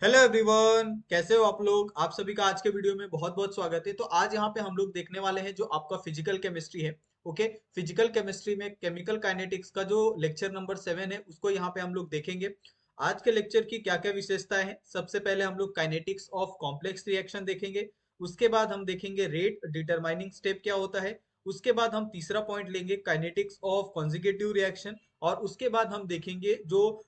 Hello everyone, कैसे हो आप लोग। आप सभी का आज के वीडियो में बहुत बहुत स्वागत है। तो आज यहाँ पे हम लोग देखने वाले हैं जो आपका फिजिकल केमिस्ट्री है। ओके, फिजिकल केमिस्ट्री में केमिकल काइनेटिक्स का जो लेक्चर नंबर 7 है उसको यहाँ पे हम लोग देखेंगे। आज के लेक्चर की क्या क्या विशेषताएं हैं, सबसे पहले हम लोग काइनेटिक्स ऑफ कॉम्प्लेक्स रिएक्शन देखेंगे। उसके बाद हम देखेंगे रेट डिटरमाइनिंग स्टेप क्या होता है। उसके बाद हम तीसरा पॉइंट लेंगे काइनेटिक्स ऑफ कॉन्जिगेटिव रिएक्शन। और उसके बाद हम देखेंगे जो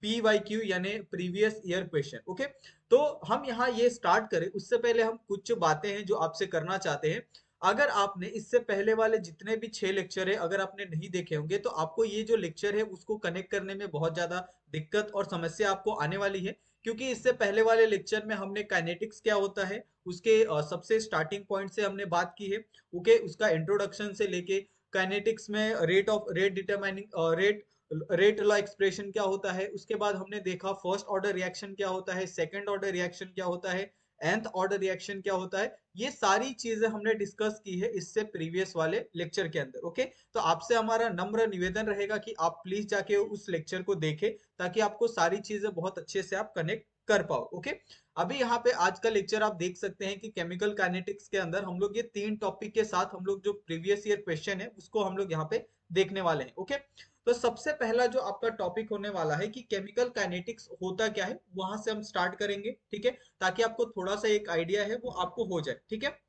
PYQ यानी प्रीवियस ईयर क्वेश्चन। ओके, तो हम यहाँ ये स्टार्ट करें उससे पहले हम कुछ बातें हैं जो आपसे करना चाहते हैं। अगर आपने इससे पहले वाले जितने भी 6 लेक्चर है अगर आपने नहीं देखे होंगे तो आपको ये जो लेक्चर है उसको कनेक्ट करने में बहुत ज्यादा दिक्कत और समस्या आपको आने वाली है। क्योंकि इससे पहले वाले लेक्चर में हमने काइनेटिक्स क्या होता है उसके सबसे स्टार्टिंग पॉइंट से हमने बात की है। ओके, उसका इंट्रोडक्शन से लेके काइनेटिक्स में rate determining rate law expression क्या होता है, उसके बाद हमने देखा फर्स्ट ऑर्डर रिएक्शन क्या होता है, सेकंड ऑर्डर रिएक्शन क्या होता है, nth ऑर्डर रिएक्शन क्या होता है। ये सारी चीजें हमने डिस्कस की है इससे प्रीवियस वाले लेक्चर के अंदर। ओके, तो आपसे हमारा नम्र निवेदन रहेगा कि आप प्लीज जाके उस लेक्चर को देखें ताकि आपको सारी चीजें बहुत अच्छे से आप कनेक्ट कर पाओ। ओके, अभी यहाँ पे आज का लेक्चर आप देख सकते हैं कि केमिकल काइनेटिक्स के अंदर हम लोग ये 3 टॉपिक के साथ हम लोग जो प्रीवियस ईयर क्वेश्चन है उसको हम लोग यहाँ पे देखने वाले हैं। ओके, तो सबसे पहला जो आपका टॉपिक होने वाला है कि केमिकल काइनेटिक्स होता क्या है वहां से हम स्टार्ट करेंगे। ठीक है, ताकि आपको थोड़ा सा एक आइडिया है वो आपको हो जाए। ठीक है,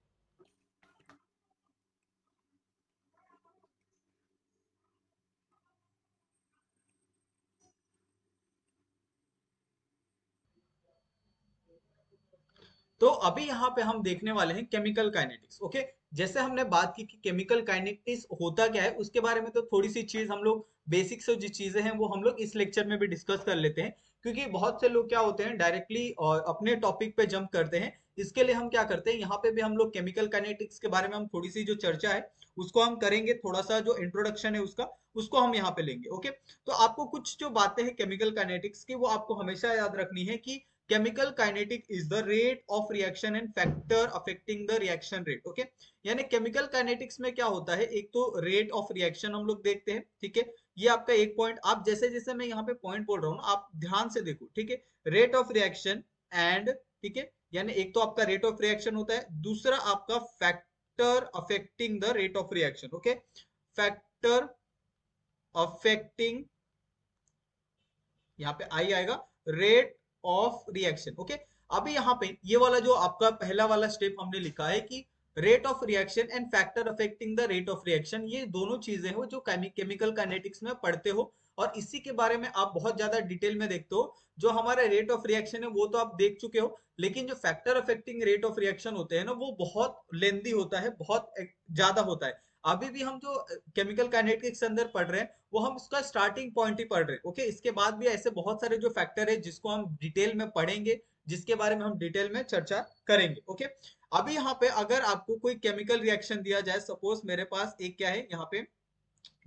तो अभी यहाँ पे हम देखने वाले हैं केमिकल काइनेटिक्स। ओके, जैसे हमने बात की कि केमिकल काइनेटिक्स होता क्या है उसके बारे में तो थोड़ी सी चीज हम लोग बेसिक से जो चीजें हैं वो हम लोग इस लेक्चर में भी डिस्कस कर लेते हैं। क्योंकि बहुत से लोग क्या होते हैं डायरेक्टली और अपने टॉपिक पे जंप करते हैं। इसके लिए हम क्या करते हैं यहाँ पे भी हम लोग केमिकल काइनेटिक्स के बारे में हम थोड़ी सी जो चर्चा है उसको हम करेंगे, थोड़ा सा जो इंट्रोडक्शन है उसका उसको हम यहाँ पे लेंगे। ओके, तो आपको कुछ जो बातें हैं केमिकल काइनेटिक्स की वो आपको हमेशा याद रखनी है कि chemical kinetic is the rate of reaction and factor affecting the reaction rate. Okay, यानी केमिकल काइनेटिक्स में क्या होता है, एक तो रेट ऑफ रिएक्शन हम लोग देखते हैं। ठीक है, ये आपका एक पॉइंट। आप जैसे जैसे मैं यहाँ पे पॉइंट बोल रहा हूँ ना आप ध्यान से देखो। ठीक है, रेट ऑफ रिएक्शन एंड, ठीक है, यानी एक तो आपका रेट ऑफ रिएक्शन होता है, दूसरा आपका factor affecting the rate of reaction. Okay, factor affecting, यहाँ पे आई आएगा, रेट ऑफ रिएक्शन। ओके, अभी यहाँ पे ये वाला जो आपका पहला वाला स्टेप हमने लिखा है कि rate of reaction and factor affecting the rate of reaction, ये दोनों चीजें हो जो केमिकल काइनेटिक्स में पढ़ते हो। और इसी के बारे में आप बहुत ज्यादा डिटेल में देखते हो। जो हमारा रेट ऑफ रिएक्शन है वो तो आप देख चुके हो, लेकिन जो factor affecting rate of reaction होते हैं ना वो बहुत लेंदी होता है, बहुत ज्यादा होता है। अभी भी हम जो केमिकल काइनेटिक्स के अंदर पढ़ रहे हैं वो हम उसका स्टार्टिंग पॉइंट ही पढ़ रहे हैं। ओके, इसके बाद भी ऐसे बहुत सारे जो फैक्टर है जिसको हम डिटेल में पढ़ेंगे, जिसके बारे में हम डिटेल में चर्चा करेंगे। ओके, अभी यहाँ पे अगर आपको कोई केमिकल रिएक्शन दिया जाए, सपोज मेरे पास एक क्या है यहाँ पे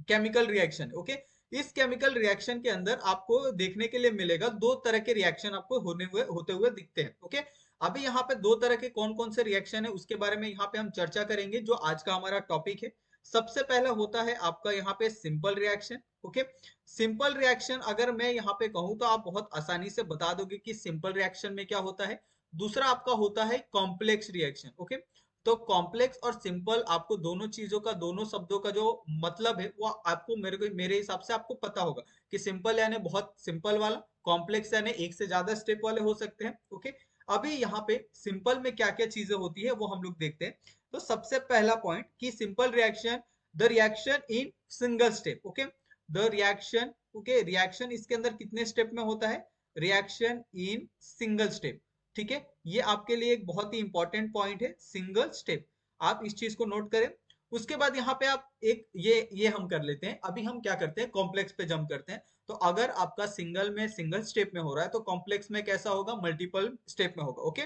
केमिकल रिएक्शन। ओके, इस केमिकल रिएक्शन के अंदर आपको देखने के लिए मिलेगा दो तरह के रिएक्शन आपको होते हुए दिखते हैं। ओके, अभी यहाँ पे दो तरह के कौन कौन से रिएक्शन है उसके बारे में यहाँ पे हम चर्चा करेंगे जो आज का हमारा टॉपिक है। सबसे पहला होता है आपका यहाँ पे simple reaction. Okay, simple reaction अगर मैं यहाँ पे कहूँ तो आप बहुत आसानी से बता दोगे कि सिंपल रिएक्शन में क्या होता है। दूसरा आपका होता है कॉम्प्लेक्स रिएक्शन। ओके, तो कॉम्प्लेक्स और सिंपल आपको दोनों चीजों का, दोनों शब्दों का जो मतलब है वो आपको मेरे हिसाब से आपको पता होगा कि सिंपल यानी बहुत सिंपल वाला, कॉम्प्लेक्स यानी एक से ज्यादा स्टेप वाले हो सकते हैं। ओके, अभी यहाँ पे सिंपल में क्या क्या चीजें होती है वो हम लोग देखते हैं। तो सबसे पहला पॉइंट कि simple reaction, the reaction in single step. Okay, the reaction, okay, reaction इसके अंदर कितने स्टेप में होता है, रिएक्शन इन सिंगल स्टेप। ठीक है, ये आपके लिए एक बहुत ही इंपॉर्टेंट पॉइंट है, सिंगल स्टेप। आप इस चीज को नोट करें। उसके बाद यहाँ पे आप एक ये हम कर लेते हैं। अभी हम क्या करते हैं, कॉम्प्लेक्स पे जंप करते हैं। तो अगर आपका सिंगल में सिंगल स्टेप में हो रहा है तो कॉम्प्लेक्स में कैसा होगा, मल्टीपल स्टेप में होगा। ओके,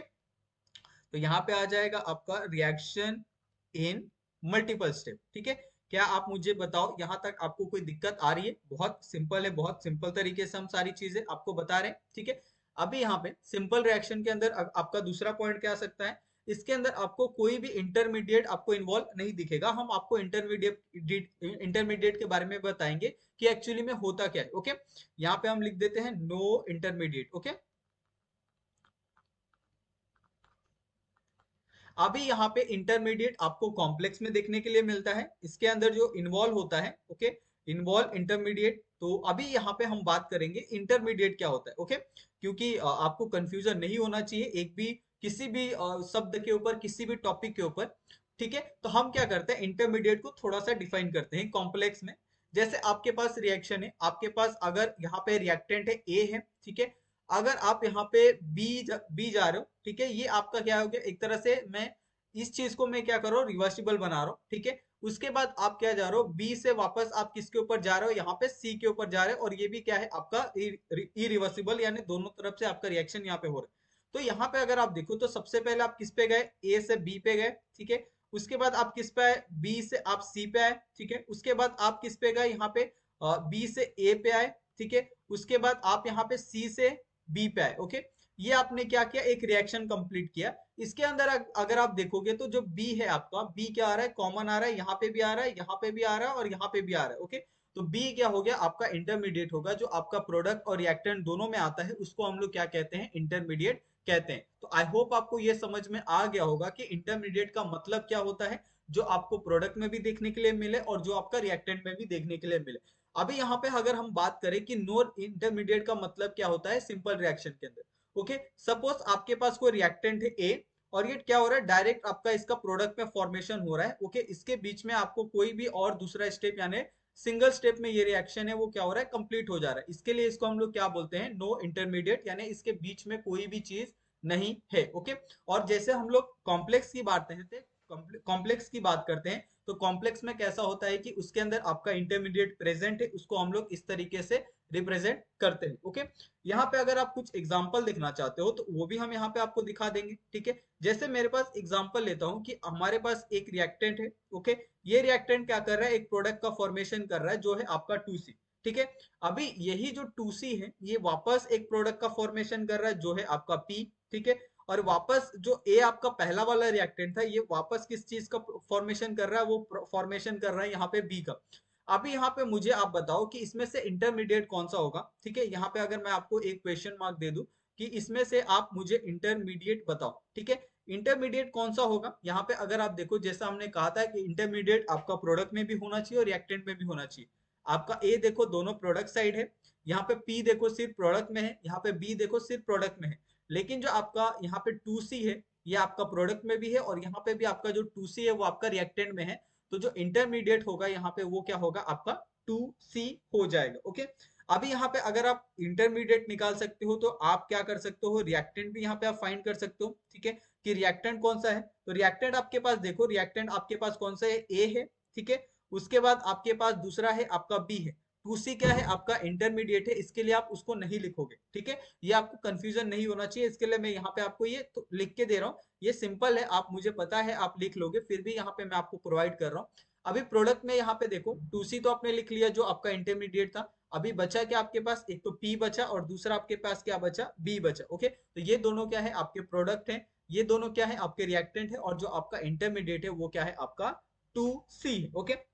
तो यहाँ पे आ जाएगा आपका रिएक्शन इन मल्टीपल स्टेप। ठीक है, क्या आप मुझे बताओ यहाँ तक आपको कोई दिक्कत आ रही है। बहुत सिंपल है, बहुत सिंपल तरीके से हम सारी चीजें आपको बता रहे हैं। ठीक है, अभी यहाँ पे सिंपल रिएक्शन के अंदर आपका दूसरा पॉइंट क्या आ सकता है, इसके अंदर आपको कोई भी इंटरमीडिएट आपको इन्वॉल्व नहीं दिखेगा। हम आपको इंटरमीडिएट के बारे में बताएंगे कि एक्चुअली में होता क्या है। ओके, यहाँ पे हम लिख देते हैं नो इंटरमीडिएट। ओके, अभी यहाँ पे इंटरमीडिएट आपको कॉम्प्लेक्स में देखने के लिए मिलता है, इसके अंदर जो इन्वॉल्व होता है, ओके, इन्वॉल्व इंटरमीडिएट। तो अभी यहाँ पे हम बात करेंगे इंटरमीडिएट क्या होता है, ओके, क्योंकि आपको कंफ्यूजन नहीं होना चाहिए एक भी किसी भी शब्द के ऊपर, किसी भी टॉपिक के ऊपर, ठीक है। तो हम क्या करते हैं, इंटरमीडिएट को थोड़ा सा डिफाइन करते हैं कॉम्प्लेक्स में। जैसे आपके पास रिएक्शन है, आपके पास अगर यहाँ पे रिएक्टेंट है ए है, ठीक है, अगर आप यहाँ पे बी जा रहे हो, ठीक है, ये आपका क्या हो गया, एक तरह से मैं इस चीज को मैं क्या कर रहा हूँ, रिवर्सिबल बना रहा हूँ, ठीक है। उसके बाद आप क्या जा रहे हो, बी से वापस आप किसके ऊपर जा रहे हो, यहाँ पे सी के ऊपर जा रहे हो, और ये भी क्या है आपका इरिवर्सिबल, यानी दोनों तरफ से आपका रिएक्शन यहाँ पे हो रहा है। तो यहाँ पे अगर आप देखो तो सबसे पहले आप किस पे गए, ए से बी पे गए, ठीक है। उसके बाद आप किस पे आए, बी से आप सी पे आए, ठीक है। उसके बाद आप किस पे गए, यहाँ पे बी से ए पे आए, ठीक है। उसके बाद आप यहाँ पे सी से बी पे आए, ओके। ये आपने क्या किया, एक रिएक्शन कंप्लीट किया। इसके अंदर अगर आप देखोगे तो जो बी है आपका, बी क्या आ रहा है, कॉमन आ रहा है, यहाँ पे भी आ रहा है, यहाँ पे भी आ रहा है, और यहाँ पे भी आ रहा है, ओके। तो बी क्या हो गया आपका, इंटरमीडिएट होगा, जो आपका प्रोडक्ट और रिएक्टेंट दोनों में आता है, उसको हम लोग क्या कहते हैं, इंटरमीडिएट कहते हैं। तो आई होप आपको ये समझ में आ गया होगा कि इंटरमीडिएट का मतलब क्या होता है, जो आपको प्रोडक्ट में भी देखने के लिए मिले और जो आपका रिएक्टेंट में भी देखने के लिए मिले। अभी यहाँ पे अगर हम बात करें कि नो इंटरमीडिएट का मतलब क्या होता है सिंपल रिएक्शन के अंदर, ओके। सपोज आपके पास कोई रिएक्टेंट है ए, और ये क्या हो रहा है, डायरेक्ट आपका इसका प्रोडक्ट में फॉर्मेशन हो रहा है, ओके। इसके बीच में आपको कोई भी और दूसरा स्टेप, यानी सिंगल स्टेप में ये रिएक्शन है वो क्या हो रहा है, कंप्लीट हो जा रहा है। इसके लिए इसको हम लोग क्या बोलते हैं, नो इंटरमीडिएट, यानी इसके बीच में कोई भी चीज नहीं है, ओके। और जैसे हम लोग कॉम्प्लेक्स की बात करते हैं, कॉम्प्लेक्स की बात करते हैं, तो कॉम्प्लेक्स में कैसा होता है कि उसके अंदर आपका इंटरमीडिएट प्रेजेंट है, उसको हम लोग इस तरीके से रिप्रेजेंट करते हैं, ओके। यहाँ पे अगर आप कुछ एग्जांपल देखना चाहते हो तो वो भी हम यहाँ पे आपको दिखा देंगे, ठीक है। जैसे मेरे पास एग्जांपल लेता हूँ कि हमारे पास एक रिएक्टेंट है, ओके। ये रिएक्टेंट क्या कर रहा है, एक प्रोडक्ट का फॉर्मेशन कर रहा है जो है आपका 2C, ठीक है। अभी यही जो 2C है ये वापस एक प्रोडक्ट का फॉर्मेशन कर रहा है जो है आपका P, ठीक है। और वापस जो ए आपका पहला वाला रिएक्टेंट था, ये वापस किस चीज का फॉर्मेशन कर रहा है, वो फॉर्मेशन कर रहा है यहाँ पे बी का। अभी यहाँ पे मुझे आप बताओ कि इसमें से इंटरमीडिएट कौन सा होगा, ठीक है। यहाँ पे अगर मैं आपको एक क्वेश्चन मार्क दे दूं कि इसमें से आप मुझे इंटरमीडिएट बताओ, ठीक है। इंटरमीडिएट कौन सा होगा, यहाँ पे अगर आप देखो, जैसा हमने कहा था कि इंटरमीडिएट आपका प्रोडक्ट में भी होना चाहिए और रिएक्टेंट में भी होना चाहिए। आपका ए देखो दोनों प्रोडक्ट साइड है, यहाँ पे पी देखो सिर्फ प्रोडक्ट में है, यहाँ पे बी देखो सिर्फ प्रोडक्ट में है। लेकिन जो आपका यहाँ पे 2C है, ये आपका प्रोडक्ट में भी है, और यहाँ पे भी आपका जो 2C है वो आपका रिएक्टेंट में है। तो जो इंटरमीडिएट होगा यहाँ पे वो क्या होगा आपका 2C हो जाएगा, ओके। अभी यहाँ पे अगर आप इंटरमीडिएट निकाल सकते हो तो आप क्या कर सकते हो, रिएक्टेंट भी यहाँ पे आप फाइंड कर सकते हो, ठीक है, कि रिएक्टेंट कौन सा है। तो रिएक्टेंट आपके पास देखो, रिएक्टेंट आपके पास कौन सा है, ए है, ठीक है। उसके बाद आपके पास दूसरा है आपका बी है। 2C क्या है आपका इंटरमीडिएट है, इसके लिए आप उसको नहीं लिखोगे, ठीक है। ये आपको कंफ्यूजन नहीं होना चाहिए, इसके लिए मैं यहाँ पे आपको ये तो लिख के दे रहा हूँ। ये सिंपल है, आप मुझे पता है आप लिख लोगे, फिर भी यहाँ पे मैं आपको प्रोवाइड कर रहा हूँ। अभी प्रोडक्ट में यहाँ पे देखो 2C तो आपने लिख लिया जो आपका इंटरमीडिएट था। अभी बचा क्या आपके पास, एक तो P बचा और दूसरा आपके पास क्या बचा, B बचा, ओके। तो ये दोनों क्या है आपके प्रोडक्ट है, ये दोनों क्या है आपके रिएक्टेंट है, और जो आपका इंटरमीडिएट है वो क्या है आपका 2C, ओके।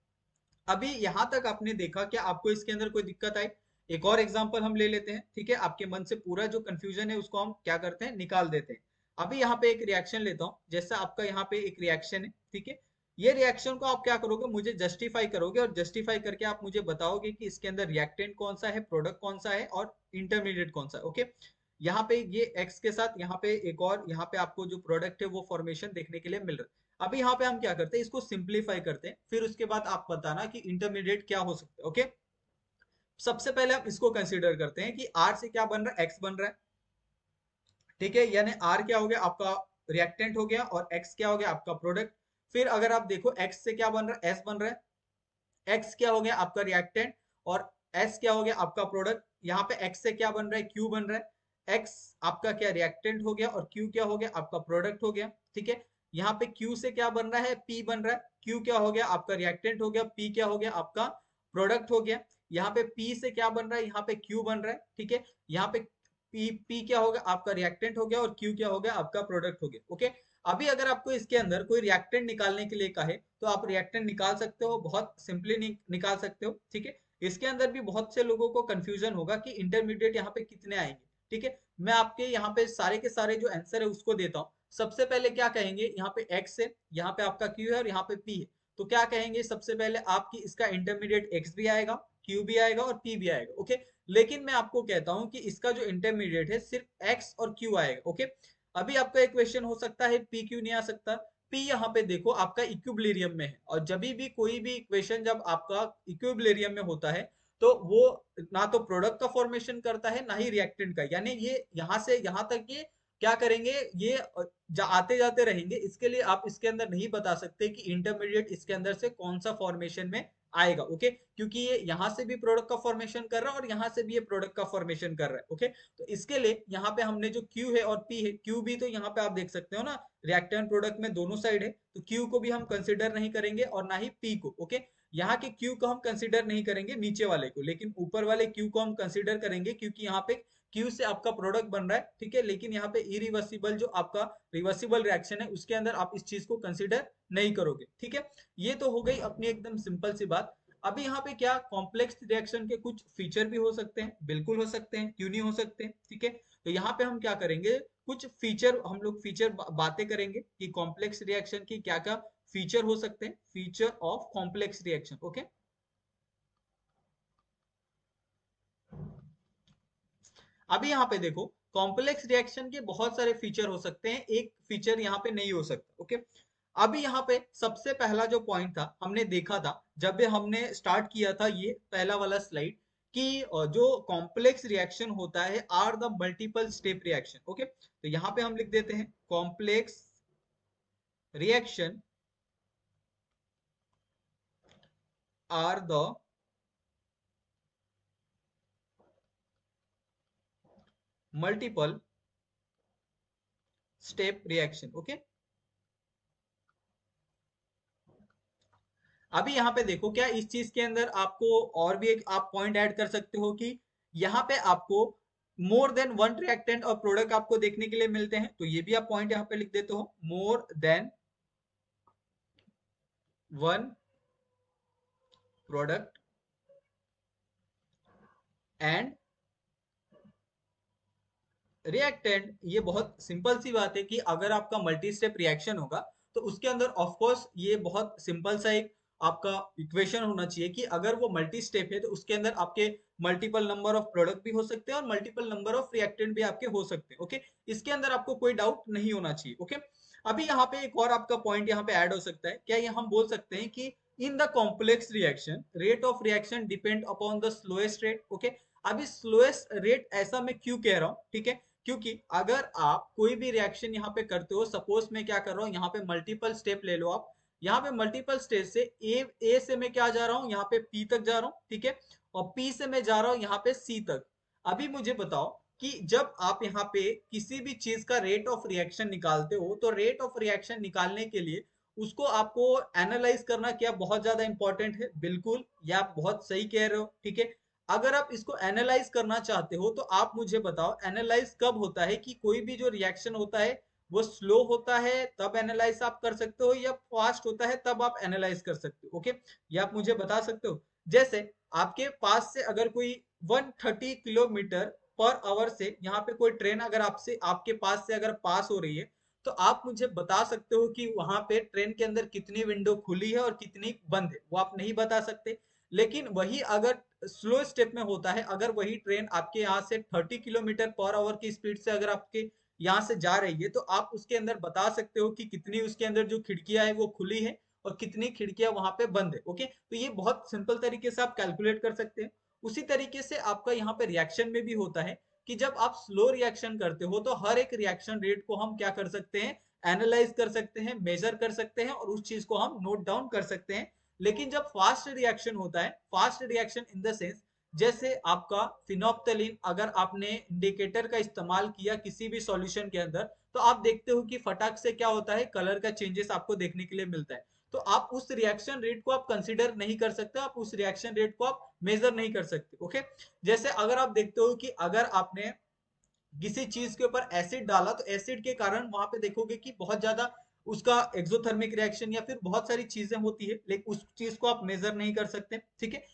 अभी यहां तक आपने देखा, क्या आपको इसके अंदर कोई दिक्कत आई। एक और एग्जांपल हम ले लेते हैं, ठीक है। आपके मन से पूरा जो कंफ्यूजन है उसको हम क्या करते हैं, निकाल देते हैं। अभी यहाँ पे एक रिएक्शन लेता हूँ, जैसा आपका यहाँ पे एक रिएक्शन है, ठीक है। ये रिएक्शन को आप क्या करोगे, मुझे जस्टिफाई करोगे, और जस्टिफाई करके आप मुझे बताओगे कि इसके अंदर रिएक्टेंट कौन सा है, प्रोडक्ट कौन सा है, और इंटरमीडिएट कौन सा है, ओके। यहाँ पे ये एक्स के साथ यहाँ पे एक और यहाँ पे आपको जो प्रोडक्ट है वो फॉर्मेशन देखने के लिए मिल रहा है। अभी यहाँ पे हम क्या करते हैं, इसको सिंप्लीफाई करते हैं, फिर उसके बाद आप बताना कि इंटरमीडिएट क्या हो सकता है, ओके। सबसे पहले हम इसको कंसीडर करते हैं कि आर से क्या बन रहा है, एक्स बन रहा है, ठीक है। यानी आर क्या हो गया आपका रिएक्टेंट हो गया, और एक्स क्या हो गया आपका प्रोडक्ट। फिर अगर आप देखो एक्स से क्या बन रहा है, एस बन रहा है। एक्स क्या हो गया आपका रिएक्टेंट, और एस क्या हो गया आपका प्रोडक्ट। यहाँ पे एक्स से क्या बन रहा है, क्यू बन रहा है। एक्स आपका क्या रिएक्टेंट हो गया, और क्यू क्या हो गया आपका प्रोडक्ट हो गया, ठीक है। यहाँ पे क्यू से क्या बन रहा है, पी बन रहा है। क्यू क्या हो गया आपका रिएक्टेंट हो गया, पी क्या हो गया आपका प्रोडक्ट हो गया। यहाँ पे पी से क्या बन रहा है, यहाँ पे क्यू बन रहा है, ठीक है। यहाँ पे पी क्या हो गया आपका रिएक्टेंट हो गया, और क्यू क्या हो गया आपका प्रोडक्ट हो गया, ओके। अभी अगर आपको इसके अंदर कोई रिएक्टेंट निकालने के लिए कहे तो आप रिएक्टेंट निकाल सकते हो, बहुत सिंपली निकाल सकते हो, ठीक है। इसके अंदर भी बहुत से लोगों को कंफ्यूजन होगा कि इंटरमीडिएट यहाँ पे कितने आएंगे, ठीक है। मैं आपके यहाँ पे सारे के सारे जो आंसर है उसको देता हूँ। सबसे पहले क्या कहेंगे, यहाँ पे x है, यहाँ पे आपका q है और यहाँ पे p है, तो क्या कहेंगे, सबसे पहले आपकी इसका इंटरमीडिएट x भी आएगा, q भी आएगा और p भी आएगा। ओके, लेकिन मैं आपको कहता हूं कि इसका जो इंटरमीडिएट है सिर्फ x और q आएगा। ओके, अभी आपका एक क्वेश्चन हो सकता है p क्यों नहीं आ सकता। p यहाँ पे देखो आपका इक्विलिब्रियम में है, और जब भी कोई भी इक्वेशन जब आपका इक्विलिब्रियम में होता है तो वो ना तो प्रोडक्ट का फॉर्मेशन करता है ना ही रिएक्टेंट का, यानी ये यहाँ से यहाँ तक ये क्या करेंगे, ये आते जाते रहेंगे। इसके लिए आप इसके अंदर नहीं बता सकते कि इंटरमीडिएट इसके अंदर से कौन सा फॉर्मेशन में आएगा। ओके, क्योंकि ये यहाँ से भी प्रोडक्ट का फॉर्मेशन कर रहा है और यहाँ से भी ये प्रोडक्ट का फॉर्मेशन कर रहा है। ओके, तो इसके लिए यहाँ पे हमने जो Q है और P है, Q भी तो यहाँ पे आप देख सकते हो ना, रिएक्टेंट प्रोडक्ट में दोनों साइड है, तो Q को भी हम कंसिडर नहीं करेंगे और ना ही P को। ओके, यहाँ के Q को हम कंसिडर नहीं करेंगे नीचे वाले को, लेकिन ऊपर वाले Q को हम कंसिडर करेंगे क्योंकि यहाँ पे Q से आपका प्रोडक्ट बन रहा है। ठीक है, लेकिन यहाँ पे इरिवर्सिबल जो आपका रिवर्सिबल रिएक्शन है उसके अंदर आप इस चीज को कंसिडर नहीं करोगे। ठीक है, ये तो हो गई अपनी एकदम सिंपल सी बात। अभी यहाँ पे क्या कॉम्प्लेक्स रिएक्शन के कुछ फीचर भी हो सकते हैं, बिल्कुल हो सकते हैं, क्यों नहीं हो सकते। ठीक है, तो यहाँ पे हम क्या करेंगे, कुछ फीचर हम लोग बातें करेंगे कि कॉम्प्लेक्स रिएक्शन की क्या क्या फीचर हो सकते हैं, feature of complex reaction. Okay, अभी यहाँ पे देखो कॉम्प्लेक्स रिएक्शन के बहुत सारे फीचर हो सकते हैं, एक फीचर यहाँ पे नहीं हो सकता। ओके, अभी यहाँ पे सबसे पहला जो पॉइंट था हमने देखा था जब भी हमने स्टार्ट किया था ये पहला वाला स्लाइड, कि जो कॉम्प्लेक्स रिएक्शन होता है are the multiple step reaction. Okay, तो यहाँ पे हम लिख देते हैं complex reaction are the multiple step reaction. Okay, अभी यहाँ पे देखो क्या इस चीज के अंदर आपको और भी एक आप पॉइंट ऐड कर सकते हो कि यहाँ पे आपको मोर देन वन रिएक्टेंट और प्रोडक्ट आपको देखने के लिए मिलते हैं, तो ये भी आप पॉइंट यहाँ पे लिख देते हो, more than one product and reactant. ये बहुत सिंपल सी बात है कि अगर आपका मल्टी स्टेप रिएक्शन होगा तो उसके अंदर ऑफ कोर्स ये बहुत सिंपल सा एक आपका इक्वेशन होना चाहिए कि अगर वो मल्टी स्टेप है तो उसके अंदर आपके मल्टीपल नंबर ऑफ प्रोडक्ट भी हो सकते हैं और मल्टीपल नंबर ऑफ रिएक्टेंट भी आपके हो सकते हैं। ओके, इसके अंदर आपको कोई डाउट नहीं होना चाहिए। ओके, अभी यहाँ पे एक और आपका पॉइंट यहाँ पे ऐड हो सकता है, क्या ये हम बोल सकते हैं कि in the complex reaction rate of reaction depend upon the slowest rate. Okay, अभी स्लोएस्ट रेट ऐसा मैं क्यों कह रहा हूँ, ठीक है, क्योंकि अगर आप कोई भी रिएक्शन यहाँ पे करते हो, सपोज मैं क्या कर रहा हूँ, यहाँ पे मल्टीपल स्टेप ले लो आप, यहाँ पे मल्टीपल स्टेप से ए से मैं क्या जा रहा हूँ, यहाँ पे पी तक जा रहा हूँ। ठीक है, और पी से मैं जा रहा हूँ यहाँ पे सी तक। अभी मुझे बताओ कि जब आप यहाँ पे किसी भी चीज का रेट ऑफ रिएक्शन निकालते हो तो रेट ऑफ रिएक्शन निकालने के लिए उसको आपको एनालाइज करना क्या बहुत ज्यादा इंपॉर्टेंट है, बिल्कुल, या आप बहुत सही कह रहे हो। ठीक है, अगर आप इसको एनालाइज करना चाहते हो तो आप मुझे बताओ एनालाइज कब होता है, कि कोई भी जो रिएक्शन होता है वो स्लो होता है तब एनालाइज आप कर सकते हो, या फास्ट होता है तब आप एनालाइज कर सकते हो। ओके, ये आप मुझे बता सकते हो। जैसे आपके पास से अगर कोई 130 किलोमीटर पर आवर से यहाँ पे कोई ट्रेन अगर आपसे आपके पास से अगर पास हो रही है, तो आप मुझे बता सकते हो कि वहां पे ट्रेन के अंदर कितनी विंडो खुली है और कितनी बंद है, वो आप नहीं बता सकते। लेकिन वही अगर स्लो स्टेप में होता है, अगर वही ट्रेन आपके यहाँ से 30 किलोमीटर पर आवर की स्पीड से अगर आपके यहाँ से जा रही है, तो आप उसके अंदर बता सकते हो कि कितनी उसके अंदर जो खिड़कियां है वो खुली है और कितनी खिड़कियां वहां पे बंद है। ओके, तो ये बहुत सिंपल तरीके से आप कैलकुलेट कर सकते हैं। उसी तरीके से आपका यहाँ पे रिएक्शन में भी होता है कि जब आप स्लो रिएक्शन करते हो तो हर एक रिएक्शन रेट को हम क्या कर सकते हैं, एनालाइज कर सकते हैं, मेजर कर सकते हैं और उस चीज को हम नोट डाउन कर सकते हैं। लेकिन जब फास्ट रिएक्शन होता है, fast reaction in the sense जैसे आपका फिनोप्थलीन, अगर आपने इंडिकेटर का इस्तेमाल किया किसी भी सॉल्यूशन के अंदर, तो आप देखते हो कि फटाक से क्या होता है, कलर का चेंजेस आपको देखने के लिए मिलता है। तो आप उस रिएक्शन रेट को आप कंसीडर नहीं कर सकते, आप उस रिएक्शन रेट को आप मेजर नहीं कर सकते। ओके, जैसे अगर आप देखते हो कि अगर आपने किसी चीज के ऊपर एसिड डाला तो एसिड के कारण वहां पे देखोगे कि बहुत ज्यादा उसका एक्सोथर्मिक रिएक्शन या फिर बहुत सारी चीजें होती है, लेकिन उस चीज को आप मेजर नहीं कर सकते। ठीक है,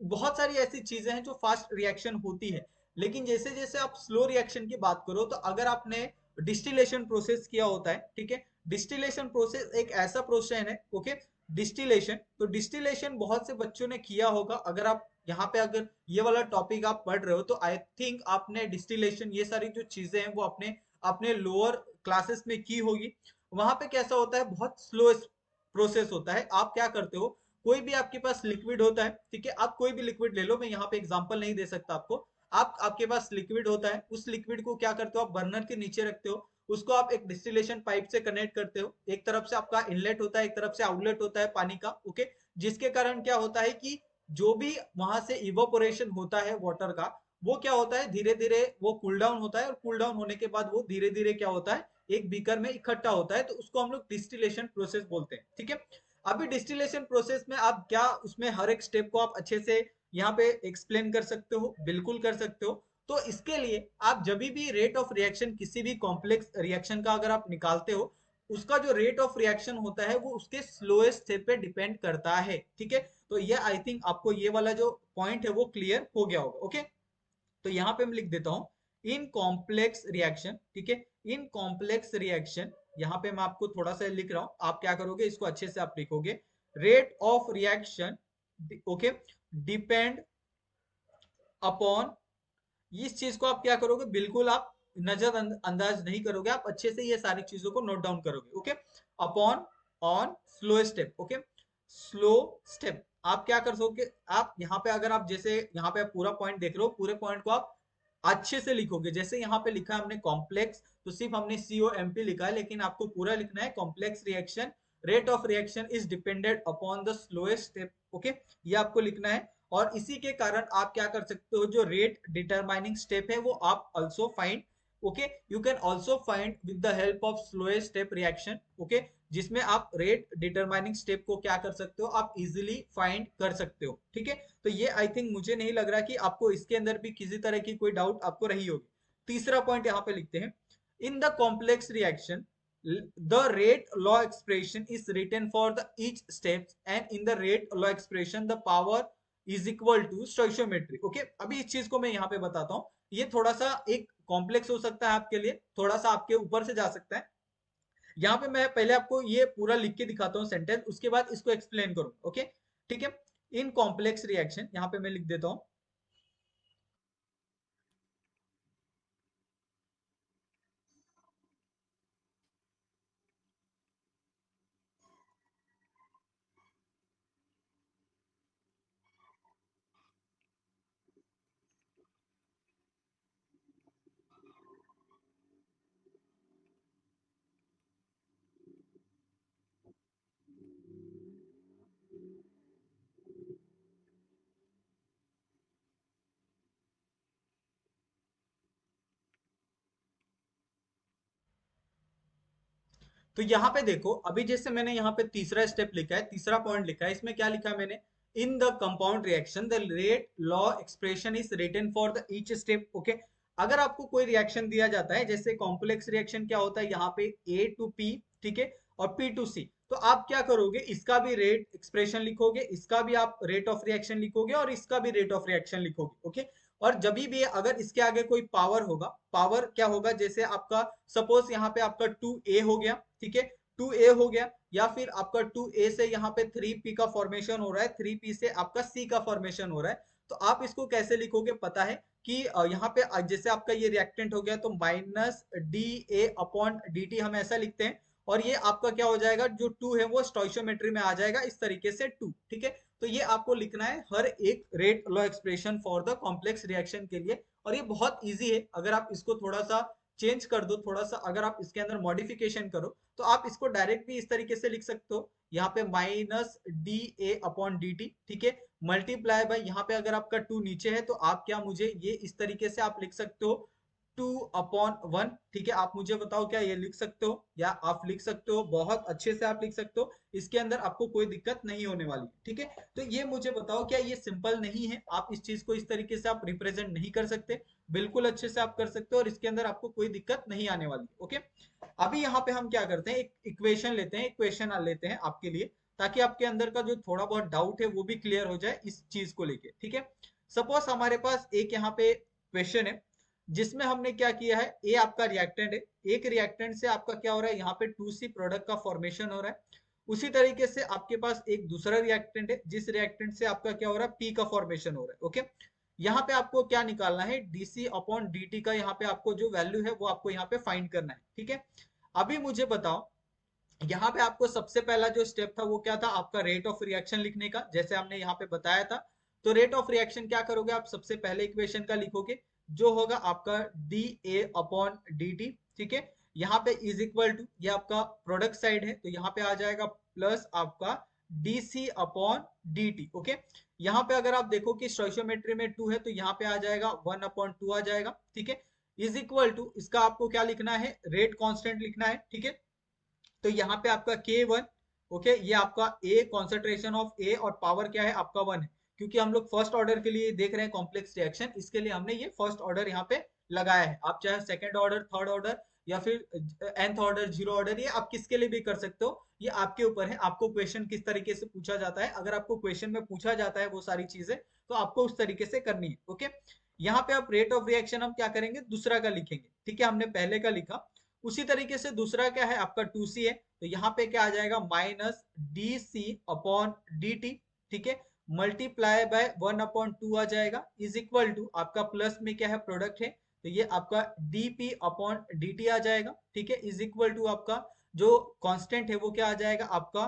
बहुत सारी ऐसी चीजें हैं जो फास्ट रिएक्शन होती है। लेकिन जैसे जैसे आप स्लो रिएक्शन की बात करो तो अगर आपने डिस्टिलेशन प्रोसेस किया होता है, ठीक है। डिस्टिलेशन प्रोसेस एक ऐसा प्रोसेस है, ओके। डिस्टिलेशन, तो डिस्टिलेशन बहुत से बच्चों ने किया होगा। अगर आप यहाँ पे अगर ये वाला टॉपिक आप पढ़ रहे हो तो आई थिंक आपने डिस्टिलेशन ये सारी जो चीजें हैं वो अपने अपने लोअर क्लासेस में की होगी। वहां पे कैसा होता है, बहुत स्लो प्रोसेस होता है। आप क्या करते हो, कोई भी आपके पास लिक्विड होता है, ठीक है, आप कोई भी लिक्विड ले लो, मैं यहाँ पे एग्जांपल नहीं दे सकता आपको। आप आपके पास लिक्विड होता है, उस लिक्विड को क्या करते हो, आप बर्नर के नीचे रखते हो, उसको आप एक डिस्टिलेशन पाइप से कनेक्ट करते हो। एक तरफ से आपका इनलेट होता है, एक तरफ से आउटलेट होता है पानी का, ओके। जिसके कारण क्या होता है कि जो भी वहां से इवोपोरेशन होता है वाटर का, वो क्या होता है, धीरे धीरे वो कूल डाउन होता है, और कूल डाउन होने के बाद वो धीरे धीरे क्या होता है, एक बीकर में इकट्ठा होता है। तो उसको हम लोग डिस्टिलेशन प्रोसेस बोलते हैं, ठीक है। अभी डिस्टिलेशन प्रोसेस में आप क्या उसमें हर एक स्टेप को आप अच्छे से यहाँ पे एक्सप्लेन कर सकते हो, बिल्कुल कर सकते हो। तो इसके लिए आप जब भी रेट ऑफ रिएक्शन किसी भी कॉम्प्लेक्स रिएक्शन का अगर आप निकालते हो, उसका जो रेट ऑफ रिएक्शन होता है वो उसके स्लोएस्ट स्टेप पे डिपेंड करता है, ठीक है। तो ये आई थिंक आपको ये वाला जो पॉइंट है वो क्लियर हो गया होगा, ओके। तो यहाँ पे मैं लिख देता हूँ इन कॉम्प्लेक्स रिएक्शन, ठीक है। इन कॉम्प्लेक्स रिएक्शन, यहाँ पे मैं आपको थोड़ा सा लिख रहा हूँ, आप क्या करोगे, इसको अच्छे से आप लिखोगे। Rate of reaction, okay, depend upon, इस चीज को आप क्या करोगे, बिल्कुल आप नजर अंदाज नहीं करोगे, आप अच्छे से ये सारी चीजों को नोट डाउन करोगे, okay. Upon, on slow step, okay, slow step. आप क्या कर सकोगे, आप यहाँ पे अगर आप जैसे यहाँ पे आप पूरा पॉइंट देख रहे हो, पूरे पॉइंट को आप अच्छे से लिखोगे। जैसे यहाँ पे लिखा है हमने कॉम्प्लेक्स, तो सिर्फ हमने COMP लिखा है, लेकिन आपको पूरा लिखना है complex reaction, rate of reaction is dependent upon the slowest step, okay, ये आपको लिखना है। और इसी के कारण आप क्या कर सकते हो, जो रेट डिटरमाइनिंग स्टेप है वो आप also find, okay, you can also find with the help of slowest step reaction, okay, जिसमें आप रेट डिटरमाइनिंग स्टेप को क्या कर सकते हो, आप इजिली फाइंड कर सकते हो, ठीक है। तो ये आई थिंक मुझे नहीं लग रहा कि आपको इसके अंदर भी किसी तरह की कोई डाउट आपको रही होगी। तीसरा पॉइंट यहाँ पे लिखते हैं, in the complex reaction the rate law expression is written for the each steps, and in the rate law expression the power is equal to stoichiometry, okay. अभी इस चीज को मैं यहाँ पे बताता हूँ, ये थोड़ा सा एक कॉम्प्लेक्स हो सकता है आपके लिए, थोड़ा सा आपके ऊपर से जा सकता है। यहाँ पे मैं पहले आपको ये पूरा लिख के दिखाता हूँ सेंटेंस, उसके बाद इसको एक्सप्लेन करूँ, ओके, ठीक है। इन कॉम्प्लेक्स रिएक्शन, यहाँ पे मैं लिख देता हूँ, तो यहाँ पे देखो, अभी जैसे मैंने यहाँ पे तीसरा स्टेप लिखा है, तीसरा पॉइंट लिखा है, इसमें क्या लिखा है मैंने, in the compound reaction the rate law expression is written for the each step, okay. अगर आपको कोई रिएक्शन दिया जाता है, जैसे कॉम्प्लेक्स रिएक्शन क्या होता है, यहाँ पे A to P, ठीक है, और P to C, तो आप क्या करोगे, इसका भी रेट एक्सप्रेशन लिखोगे, इसका भी आप रेट ऑफ रिएक्शन लिखोगे, और इसका भी रेट ऑफ रिएक्शन लिखोगे, ओके। और जब भी अगर इसके आगे कोई पावर होगा, पावर क्या होगा, जैसे आपका सपोज यहाँ पे आपका 2A हो गया, ठीक है, 2A हो गया, या फिर आपका 2A से यहाँ पे 3P का फॉर्मेशन हो रहा है, 3P से आपका C का फॉर्मेशन हो रहा है। तो आप इसको कैसे लिखोगे पता है कि यहाँ पे जैसे आपका ये रिएक्टेंट हो गया, तो -dA/dt हम ऐसा लिखते हैं, और ये आपका क्या हो जाएगा, जो 2 है वो स्टोइशियोमेट्री में आ जाएगा इस तरीके से 2, ठीक है। तो ये आपको लिखना है हर एक rate law expression for the complex reaction के लिए, और ये बहुत इजी है। अगर आप इसको थोड़ा सा चेंज कर दो, थोड़ा सा अगर आप इसके अंदर मॉडिफिकेशन करो, तो आप इसको डायरेक्ट भी इस तरीके से लिख सकते हो, यहाँ पे -dA/dt, ठीक है, मल्टीप्लाई बाय, यहाँ पे अगर आपका 2 नीचे है तो आप क्या, मुझे ये इस तरीके से आप लिख सकते हो 2/1, ठीक है। आप मुझे बताओ क्या ये लिख सकते हो, या आप लिख सकते हो, बहुत अच्छे से आप लिख सकते हो, इसके अंदर आपको कोई दिक्कत नहीं होने वाली, ठीक है। तो ये मुझे बताओ क्या ये सिंपल नहीं है, आप इस चीज को इस तरीके से आप रिप्रेजेंट नहीं कर सकते, बिल्कुल अच्छे से आप कर सकते हो, और इसके अंदर आपको कोई दिक्कत नहीं आने वाली, ओके। अभी यहाँ पे हम क्या करते हैं, एक इक्वेशन लेते हैं, इक्वेशन लेते हैं आपके लिए, ताकि आपके अंदर का जो थोड़ा बहुत डाउट है वो भी क्लियर हो जाए इस चीज को लेके, ठीक है। सपोज हमारे पास एक यहाँ पे क्वेश्चन है, जिसमें हमने क्या किया है, ए आपका रिएक्टेंट है, एक रिएक्टेंट से आपका क्या हो रहा है, यहाँ पे 2C प्रोडक्ट का फॉर्मेशन हो रहा है। उसी तरीके से आपके पास एक दूसरा रिएक्टेंट है, जिस रिएक्टेंट से आपका क्या हो रहा है, पी का फॉर्मेशन हो रहा है। ओके, यहाँ पे आपको क्या निकालना है, डीसी अपॉन डी का यहाँ पे आपको जो वैल्यू है वो आपको यहाँ पे फाइंड करना है। ठीक है, अभी मुझे बताओ, यहाँ पे आपको सबसे पहला जो स्टेप था वो क्या था, आपका रेट ऑफ रिएक्शन लिखने का, जैसे हमने यहाँ पे बताया था। तो रेट ऑफ रिएक्शन क्या करोगे आप, सबसे पहले इक्वेशन का लिखोगे, जो होगा आपका D A upon D T. ठीक है, यहाँ पे इज इक्वल टू, ये आपका प्रोडक्ट साइड है तो यहाँ पे आ जाएगा प्लस आपका D C upon D T. Okay, यहाँ पे अगर आप देखो कि स्टोइशियोमेट्री में 2 है तो यहाँ पे आ जाएगा 1 अपॉन 2 आ जाएगा। ठीक है, इज इक्वल टू, इसका आपको क्या लिखना है, रेट कांस्टेंट लिखना है। ठीक है, तो यहाँ पे आपका K1, ओके, ये आपका ए कॉन्सेंट्रेशन ऑफ ए और पावर क्या है आपका 1 है, क्योंकि हम लोग फर्स्ट ऑर्डर के लिए देख रहे हैं कॉम्प्लेक्स रिएक्शन, इसके लिए हमने ये फर्स्ट ऑर्डर यहाँ पे लगाया है। आप चाहे सेकंड ऑर्डर, थर्ड ऑर्डर या फिर nth ऑर्डर, जीरो ऑर्डर, ये आप किसके लिए भी कर सकते हो, ये आपके ऊपर है, आपको क्वेश्चन किस तरीके से पूछा जाता है। अगर आपको क्वेश्चन में पूछा जाता है वो सारी चीजें, तो आपको उस तरीके से करनी है। ओके, यहाँ पे आप रेट ऑफ रिएक्शन हम क्या करेंगे, दूसरा का लिखेंगे। ठीक है, हमने पहले का लिखा, उसी तरीके से दूसरा क्या है आपका 2C है, तो यहाँ पे क्या आ जाएगा, minus D C upon D T. ठीक है, मल्टीप्लाई बाय 1 अपॉन 2 आ जाएगा, इज इक्वल टू आपका प्लस में क्या है, प्रोडक्ट है, तो ये आपका dp अपॉन dt आ जाएगा। ठीक है, इज इक्वल टू आपका जो कांस्टेंट है वो क्या आ जाएगा आपका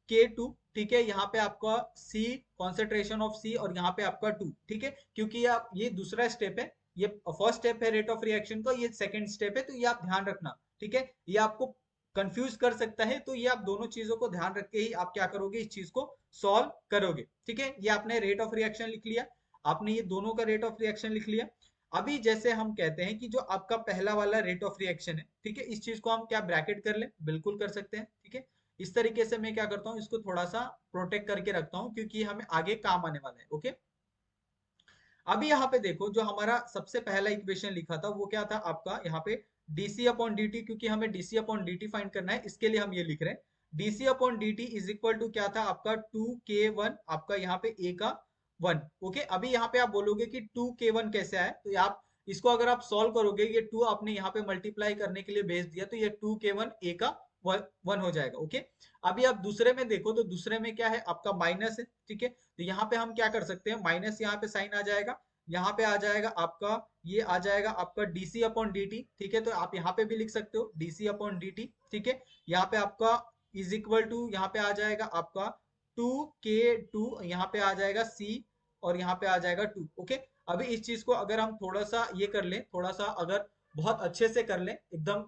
K2। ठीक है, यहाँ पे आपका C, कॉन्सेंट्रेशन ऑफ C, और यहाँ पे आपका 2। ठीक है, क्योंकि आप ये दूसरा स्टेप है, ये फर्स्ट स्टेप है रेट ऑफ रिएक्शन का, ये सेकंड स्टेप है, तो ये आप ध्यान रखना। ठीक है, ये आपको कंफ्यूज कर सकता है, तो ये आप दोनों चीजों को ध्यान रख के ही आप क्या करोगे, इस चीज को सॉल्व करोगे। ठीक है, ये आपने रेट ऑफ रिएक्शन लिख लिया, आपने ये दोनों का रेट ऑफ रिएक्शन लिख लिया। अभी जैसे हम कहते हैं कि जो आपका पहला वाला रेट ऑफ रिएक्शन है, ठीक है, इस चीज को हम क्या ब्रैकेट कर ले, बिल्कुल कर सकते हैं। ठीक है, इस तरीके से मैं क्या करता हूँ, इसको थोड़ा सा प्रोटेक्ट करके रखता हूँ, क्योंकि ये हमें आगे काम आने वाला है। ओके, अभी यहाँ पे देखो, जो हमारा सबसे पहला इक्वेशन लिखा था वो क्या था आपका, यहाँ पे dc अपॉन dt, क्योंकि हमें dc अपॉन dt फाइंड करना है, इसके लिए हम ये लिख रहे हैं, dc upon dt is equal to क्या था आपका 2k1, आपका यहाँ पे a का 1। ओके, अभी यहाँ पे आप बोलोगे कि 2k1 कैसे आया, तो आप इसको अगर आप सॉल्व करोगे, ये 2 आपने यहाँ पे मल्टीप्लाई करने के लिए भेज दिया, तो ये 2k1 a का 1 हो जाएगा। ओके, अभी आप दूसरे में देखो, तो दूसरे में क्या है आपका माइनस है। ठीक है, तो यहाँ पे हम क्या कर सकते हैं, माइनस यहाँ पे साइन आ जाएगा, यहाँ पे आ जाएगा आपका, ये आ जाएगा आपका dc अपॉन dt। ठीक है, तो आप यहाँ पे भी लिख सकते हो dc अपॉन dt। ठीक है, यहाँ पे आपका इज इक्वल टू, यहाँ पे आ जाएगा आपका 2k2, यहाँ पे आ जाएगा c, और यहाँ पे आ जाएगा 2। ओके, अभी इस चीज को अगर हम थोड़ा सा ये कर लें, थोड़ा सा अगर बहुत अच्छे से कर लें, एकदम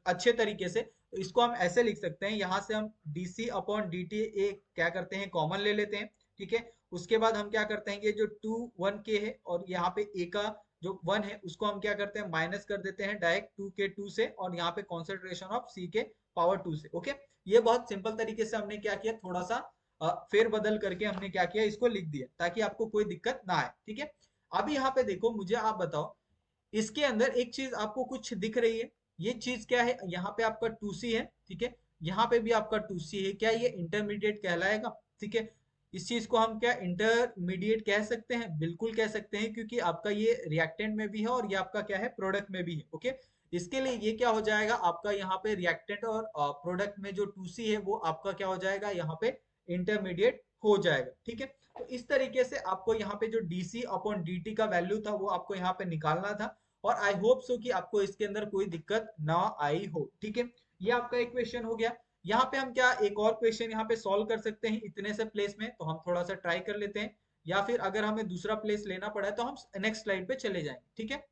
अच्छे तरीके से, तो इसको हम ऐसे लिख सकते हैं, यहाँ से हम dc अपॉन dt एक क्या करते हैं, कॉमन ले लेते हैं। ठीक है, उसके बाद हम क्या करते हैं, ये जो 2 1k है और यहाँ पे a का जो 1 है उसको हम क्या करते हैं, माइनस कर देते हैं डायरेक्ट 2k2 से, और यहाँ पे कॉन्सेंट्रेशन ऑफ c के पावर 2 से। ओके, ये बहुत सिंपल तरीके से हमने क्या किया, थोड़ा सा फेर बदल करके हमने क्या किया, इसको लिख दिया, ताकि आपको कोई दिक्कत ना आए। ठीक है, अभी यहाँ पे देखो, मुझे आप बताओ, इसके अंदर एक चीज आपको कुछ दिख रही है, ये चीज क्या है, यहाँ पे आपका 2C है। ठीक है, यहाँ पे भी आपका 2C है, क्या ये इंटरमीडिएट कहलाएगा। ठीक है, इस चीज को हम क्या इंटरमीडिएट कह सकते हैं, बिल्कुल कह सकते हैं, क्योंकि आपका ये रिएक्टेंट में भी है और ये आपका क्या है, प्रोडक्ट में भी है। ओके, इसके लिए ये क्या हो जाएगा आपका, यहाँ पे रिएक्टेंट और प्रोडक्ट में जो 2C है वो आपका क्या हो जाएगा, यहाँ पे इंटरमीडिएट हो जाएगा। ठीक है, तो इस तरीके से आपको यहाँ पे जो dc अपॉन dt का वैल्यू था वो आपको यहाँ पे निकालना था, और आई होप सो कि आपको इसके अंदर कोई दिक्कत ना आई हो। ठीक है, ये आपका एक क्वेश्चन हो गया। यहाँ पे हम क्या एक और क्वेश्चन यहाँ पे सॉल्व कर सकते हैं इतने से प्लेस में, तो हम थोड़ा सा ट्राई कर लेते हैं, या फिर अगर हमें दूसरा प्लेस लेना पड़ा है तो हम नेक्स्ट स्लाइड पे चले जाएंगे। ठीक है,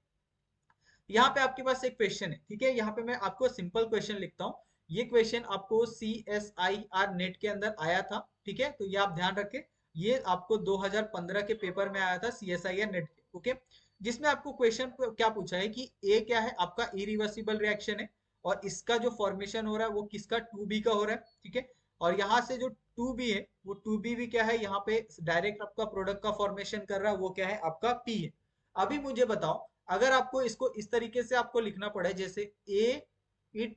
यहाँ पे आपके पास एक क्वेश्चन है। ठीक है, यहाँ पे मैं आपको सिंपल क्वेश्चन लिखता हूँ, ये क्वेश्चन आपको CSIR नेट के अंदर आया था। ठीक है, तो ये आप ध्यान रखें, ये आपको 2015 के पेपर में आया था CSIR नेट के। ओके, जिसमें आपको क्वेश्चन क्या पूछा है कि ए क्या है आपका, इरिवर्सिबल रिएक्शन है, और इसका जो फॉर्मेशन हो रहा है वो किसका, 2B का हो रहा है। ठीक है, और यहाँ से जो 2B है वो 2B भी क्या है, यहाँ पे डायरेक्ट आपका प्रोडक्ट का फॉर्मेशन कर रहा है, वो क्या है आपका P है। अभी मुझे बताओ, अगर आपको इसको इस तरीके से आपको लिखना पड़े, जैसे ए इट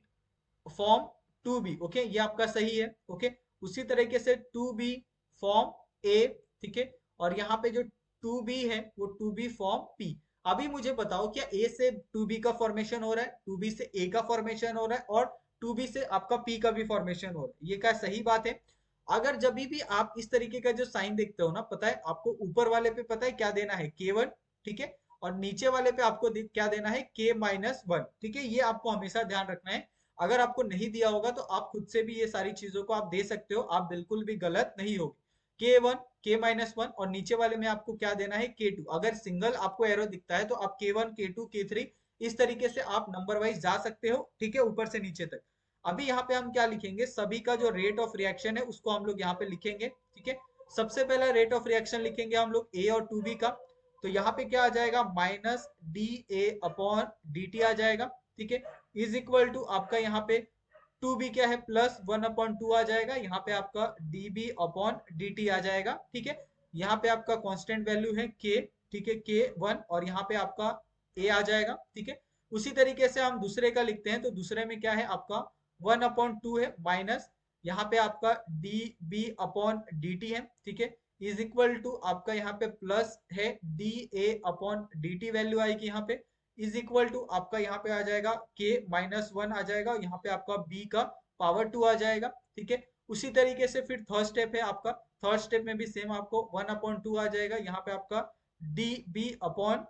फॉर्म 2B, ओके, ये आपका सही है। ओके, उसी तरीके से 2B फॉर्म ए। ठीक है, और यहाँ पे जो 2B है वो 2B फॉर्म P। अभी मुझे बताओ क्या ए से 2b का फॉर्मेशन हो रहा है, 2b से ए का फॉर्मेशन हो रहा है और 2b से आपका पी का भी फॉर्मेशन हो रहा है, ये क्या सही बात है? अगर जब भी आप इस तरीके का जो साइन देखते हो ना, पता है आपको ऊपर वाले पे पता है क्या देना है, k1, ठीक है, और नीचे वाले पे आपको क्या देना है, k-1, ठीक है, ये आपको हमेशा ध्यान रखना है। अगर आपको नहीं दिया होगा तो आप खुद से भी ये सारी चीजों को आप दे सकते हो, आप बिल्कुल भी गलत नहीं होगे। k1, k-1 और नीचे वाले में आपको क्या देना है, k2। अगर सिंगल आपको एरो दिखता है तो आप k1, k2, k3 इस तरीके से आप नंबर वाइज जा सकते हो, ठीक है, ऊपर से नीचे तक। अभी यहाँ पे हम क्या लिखेंगे, सभी का जो रेट ऑफ रिएक्शन है उसको हम लोग यहाँ पे लिखेंगे, ठीक है। सबसे पहला रेट ऑफ रिएक्शन लिखेंगे हम लोग ए और 2b का, तो यहाँ पे क्या आ जाएगा, minus D A upon D T आ जाएगा, ठीक है, इज इक्वल टू आपका यहाँ पे 2b क्या है, प्लस 1/2 आ जाएगा, यहाँ पे आपका db अपॉन dt आ जाएगा, ठीक है। यहाँ पे आपका कांस्टेंट वैल्यू है k, ठीक है, k1, और यहाँ पे आपका a आ जाएगा, ठीक है। उसी तरीके से हम दूसरे का लिखते हैं, तो दूसरे में क्या है आपका 1/2 है, माइनस यहाँ पे आपका db अपॉन dt है, ठीक है, इज इक्वल टू आपका यहाँ पे प्लस है da अपॉन dt वैल्यू आएगी यहाँ पे, इज इक्वल टू आपका यहाँ पे आ जाएगा k-1 आ जाएगा, यहाँ पे आपका b का पावर 2 आ जाएगा, ठीक है। उसी तरीके से फिर थर्ड स्टेप है आपका, थर्ड स्टेप में भी सेम आपको 1/2 आ जाएगा, यहाँ पे आपका db अपॉन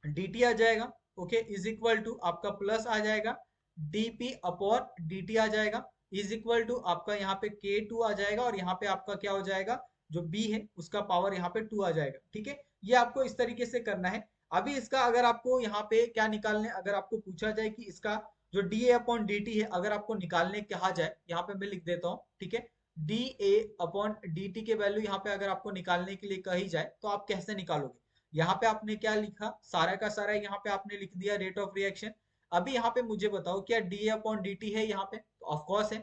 dt आ जाएगा, ओके, इज इक्वल टू आपका प्लस आ जाएगा dp अपॉन dt आ जाएगा, इज इक्वल टू आपका यहाँ पे k2 आ जाएगा, और यहाँ पे आपका क्या हो जाएगा, जो b है उसका पावर यहाँ पे 2 आ जाएगा, ठीक है। ये आपको इस तरीके से करना है। अभी इसका अगर आपको यहाँ पे क्या निकालने, अगर आपको पूछा जाए कि इसका जो D A upon D T है अगर आपको निकालने कहा जाए, यहाँ पे मैं लिख देता हूँ, ठीक है, D A upon D T के वैल्यू यहाँ पे अगर आपको निकालने के लिए कही जाए तो आप कैसे निकालोगे? यहाँ पे आपने क्या लिखा, सारा का सारा यहाँ पे आपने लिख दिया रेट ऑफ रिएक्शन। अभी यहाँ पे मुझे बताओ क्या D A upon D T है यहाँ पे? ऑफकोर्स है।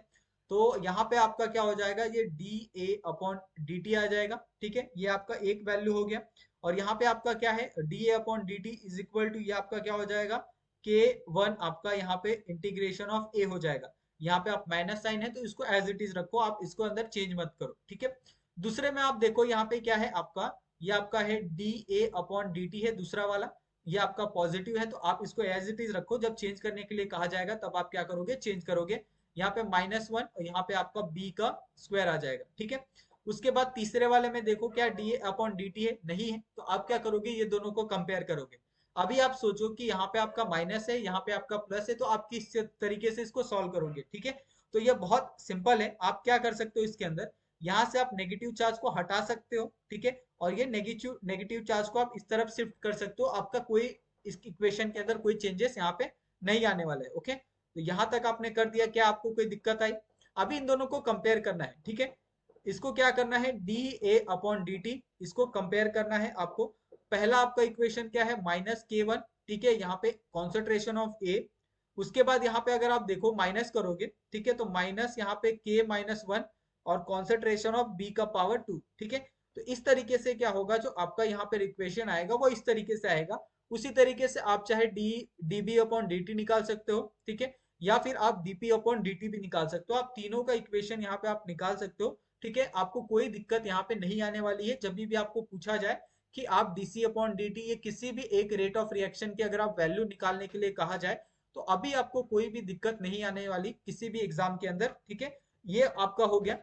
तो यहाँ पे आपका क्या हो जाएगा, ये D A upon D T आ जाएगा, ठीक है, ये आपका एक वैल्यू हो गया। और यहाँ पे आपका क्या है, D A upon D T is equal to ये आपका क्या हो जाएगा, के वन आपका यहाँ पे इंटीग्रेशन ऑफ ए हो जाएगा। यहाँ पे आप माइनस साइन है तो इसको एज इट इज रखो, आप इसको अंदर चेंज मत करो, ठीक है। दूसरे में आप देखो यहाँ पे क्या है आपका, ये आपका है D A upon D T है दूसरा वाला, ये आपका पॉजिटिव है तो आप इसको एज इट इज रखो, जब चेंज करने के लिए कहा जाएगा तब आप क्या करोगे, चेंज करोगे। यहाँ पे -1 और यहाँ पे आपका b का स्क्वायर आ जाएगा, ठीक है। उसके बाद तीसरे वाले में देखो क्या D A upon D T है, नहीं है, तो आप क्या करोगे, ये दोनों को कंपेयर करोगे। अभी आप सोचो कि यहाँ पे आपका माइनस है, यहाँ पे आपका प्लस है, तो आप किस तरीके से इसको सॉल्व करोगे, ठीक है। तो ये बहुत सिंपल है, आप क्या कर सकते हो इसके अंदर, यहाँ से आप नेगेटिव चार्ज को हटा सकते हो, ठीक है, और ये नेगेटिव नेगेटिव चार्ज को आप इस तरफ शिफ्ट कर सकते हो, आपका कोई इस इक्वेशन के अंदर कोई चेंजेस यहाँ पे नहीं आने वाला है, ओके। तो यहाँ तक आपने कर दिया, क्या आपको कोई दिक्कत आई? अभी इन दोनों को कंपेयर करना है, ठीक है। इसको क्या करना है, D A upon D T, इसको कंपेयर करना है आपको। पहला आपका इक्वेशन क्या है, -k1, ठीक है, यहाँ पे कॉन्सेंट्रेशन ऑफ ए। उसके बाद यहाँ पे अगर आप देखो माइनस करोगे, ठीक है, तो माइनस यहाँ पे k-1 और कॉन्सेंट्रेशन ऑफ बी का पावर 2, ठीक है। तो इस तरीके से क्या होगा, जो आपका यहाँ पे इक्वेशन आएगा वो इस तरीके से आएगा। उसी तरीके से आप चाहे D B upon D T निकाल सकते हो, ठीक है, या फिर आप dp अपॉन dt भी निकाल सकते हो, आप तीनों का इक्वेशन यहाँ पे आप निकाल सकते हो, ठीक है। आपको कोई दिक्कत यहाँ पे नहीं आने वाली है। जब भी आपको पूछा जाए कि आप dc अपॉन dt ये किसी भी एक रेट ऑफ रिएक्शन की अगर आप वैल्यू निकालने के लिए कहा जाए तो अभी आपको कोई भी दिक्कत नहीं आने वाली किसी भी एग्जाम के अंदर, ठीक है। ये आपका हो गया।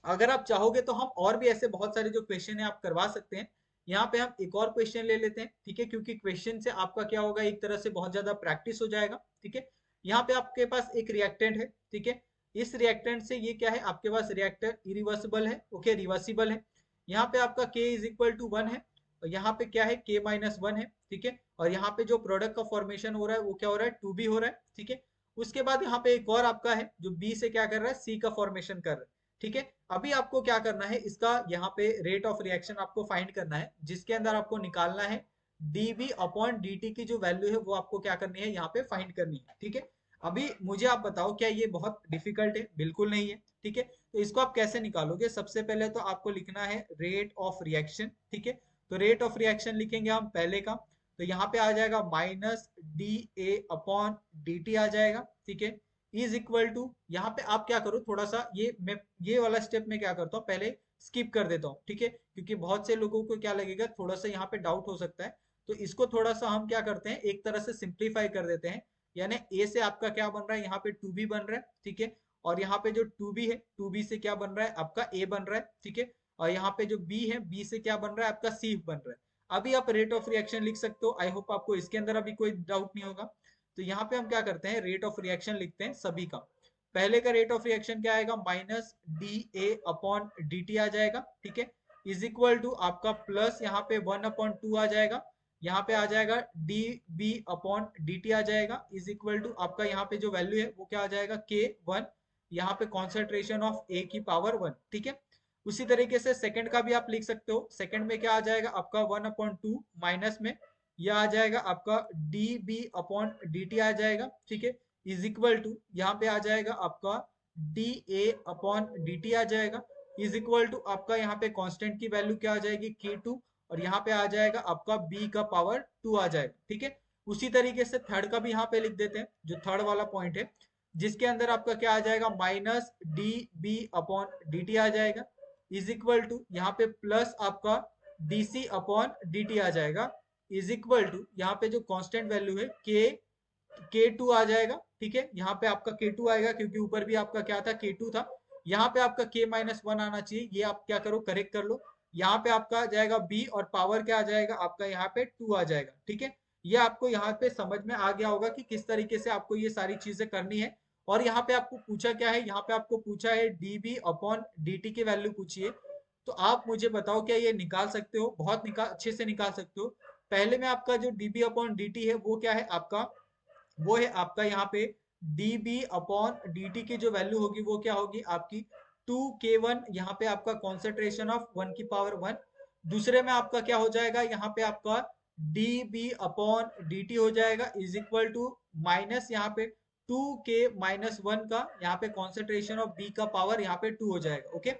अगर आप चाहोगे तो हम और भी ऐसे बहुत सारे जो क्वेश्चन है आप करवा सकते हैं। यहाँ पे हम एक और क्वेश्चन ले लेते हैं, ठीक है, क्योंकि क्वेश्चन से आपका क्या होगा, एक तरह से बहुत ज्यादा प्रैक्टिस हो जाएगा, ठीक है। यहाँ पे आपके पास एक रिएक्टेंट है, ठीक है, इस रिएक्टेंट से ये क्या है, आपके पास रिएक्टर इरिवर्सिबल है, ओके, रिवर्सिबल है। यहाँ पे आपका k इज इक्वल टू 1 है, और यहाँ पे क्या है, k-1 है, ठीक है। और यहाँ पे जो प्रोडक्ट का फॉर्मेशन हो रहा है वो क्या हो रहा है, 2b हो रहा है, ठीक है। उसके बाद यहाँ पे एक और आपका है जो b से क्या कर रहा है, c का फॉर्मेशन कर रहा है, ठीक है। अभी आपको क्या करना है, इसका यहाँ पे रेट ऑफ रिएक्शन आपको फाइंड करना है, जिसके अंदर आपको निकालना है dv अपॉन dt की जो वैल्यू है वो आपको क्या करनी है, यहाँ पे फाइंड करनी है, ठीक है। अभी मुझे आप बताओ क्या ये बहुत डिफिकल्ट है? बिल्कुल नहीं है, ठीक है। तो इसको आप कैसे निकालोगे? सबसे पहले तो आपको लिखना है रेट ऑफ रिएक्शन, ठीक है। तो रेट ऑफ रिएक्शन लिखेंगे हम पहले का, तो यहाँ पे आ जाएगा minus D A upon D T आ जाएगा, ठीक है, इज इक्वल टू, यहाँ पे आप क्या करो, थोड़ा सा ये मैं ये वाला स्टेप में क्या करता हूँ, पहले स्किप कर देता हूँ, ठीक है, क्योंकि बहुत से लोगों को क्या लगेगा, थोड़ा सा यहाँ पे डाउट हो सकता है। तो इसको थोड़ा सा हम क्या करते हैं, एक तरह से सिंप्लीफाई कर देते हैं। यानी ए से आपका क्या बन रहा है, यहाँ पे 2b बन रहा है, ठीक है। और यहाँ पे जो 2b है, 2b से क्या बन रहा है आपका a बन रहा है, ठीक है। और यहाँ पे जो b है, b से क्या बन रहा है आपका c बन रहा है। अभी आप रेट ऑफ रिएक्शन लिख सकते हो। आई होप आपको इसके अंदर अभी कोई डाउट नहीं होगा। तो यहाँ पे हम क्या करते हैं, रेट ऑफ रिएक्शन लिखते हैं सभी का। पहले का रेट ऑफ रिएक्शन क्या आएगा, minus D A upon D T आ जाएगा, ठीक है। इज इक्वल टू आपका प्लस यहाँ पे 1/2 आ जाएगा, यहाँ पे आ जाएगा D B upon D T आ जाएगा, इज इक्वल टू आपका यहाँ पे जो वैल्यू है वो क्या आ जाएगा K1, यहाँ पे कॉन्सेंट्रेशन ऑफ A की पावर 1, ठीक है। उसी तरीके से सेकंड का भी आप लिख सकते हो। सेकंड में क्या आ जाएगा आपका 1/2 माइनस में यह आ जाएगा आपका D B upon D T आ जाएगा, ठीक है। इज इक्वल टू यहाँ पे आ जाएगा आपका D A upon D T आ जाएगा, इज इक्वल टू आपका यहाँ पे कांस्टेंट की वैल्यू क्या आ जाएगी K2, और यहाँ पे आ जाएगा आपका b का पावर 2 आ जाएगा, ठीक है। उसी तरीके से थर्ड का भी यहाँ पे लिख देते हैं, जो थर्ड वाला पॉइंट है, जिसके अंदर आपका क्या आ जाएगा minus D B upon D T आ जाएगा, इज इक्वल टू यहाँ पे प्लस आपका D C upon D T आ जाएगा, इज इक्वल टू यहाँ पे जो कांस्टेंट वैल्यू है K2 आ जाएगा, ठीक है। यहाँ पे आपका K2 आएगा क्योंकि ऊपर भी आपका क्या था, K2 था। यहाँ पे आपका K-1 आना चाहिए, ये आप क्या करो, करेक्ट कर लो। यहाँ पे आपका आ जाएगा B और पावर क्या आ जाएगा आपका यहाँ पे 2 आ जाएगा, ठीक है। ये आपको यहाँ पे समझ में आ गया होगा कि किस तरीके से आपको ये सारी चीजें करनी है। और यहाँ पे आपको पूछा क्या है, यहाँ पे आपको पूछा है dB अपॉन dt की वैल्यू पूछी है। तो आप मुझे बताओ क्या ये निकाल सकते हो, बहुत अच्छे से निकाल सकते हो। पहले में आपका जो dB अपॉन dt है वो क्या है आपका, वो है आपका यहाँ पे dB अपॉन dt की जो वैल्यू होगी वो क्या होगी आपकी 2K1, यहाँ पे आपका कॉन्सेंट्रेशन ऑफ 1 की पावर 1। दूसरे में आपका क्या हो जाएगा, यहाँ पे आपका dB अपॉन dt हो जाएगा, इज इक्वल टू माइनस यहाँ पे 2K-1 का यहाँ पे कॉन्सेंट्रेशन ऑफ B का पावर यहाँ पे 2 हो जाएगा, ओके।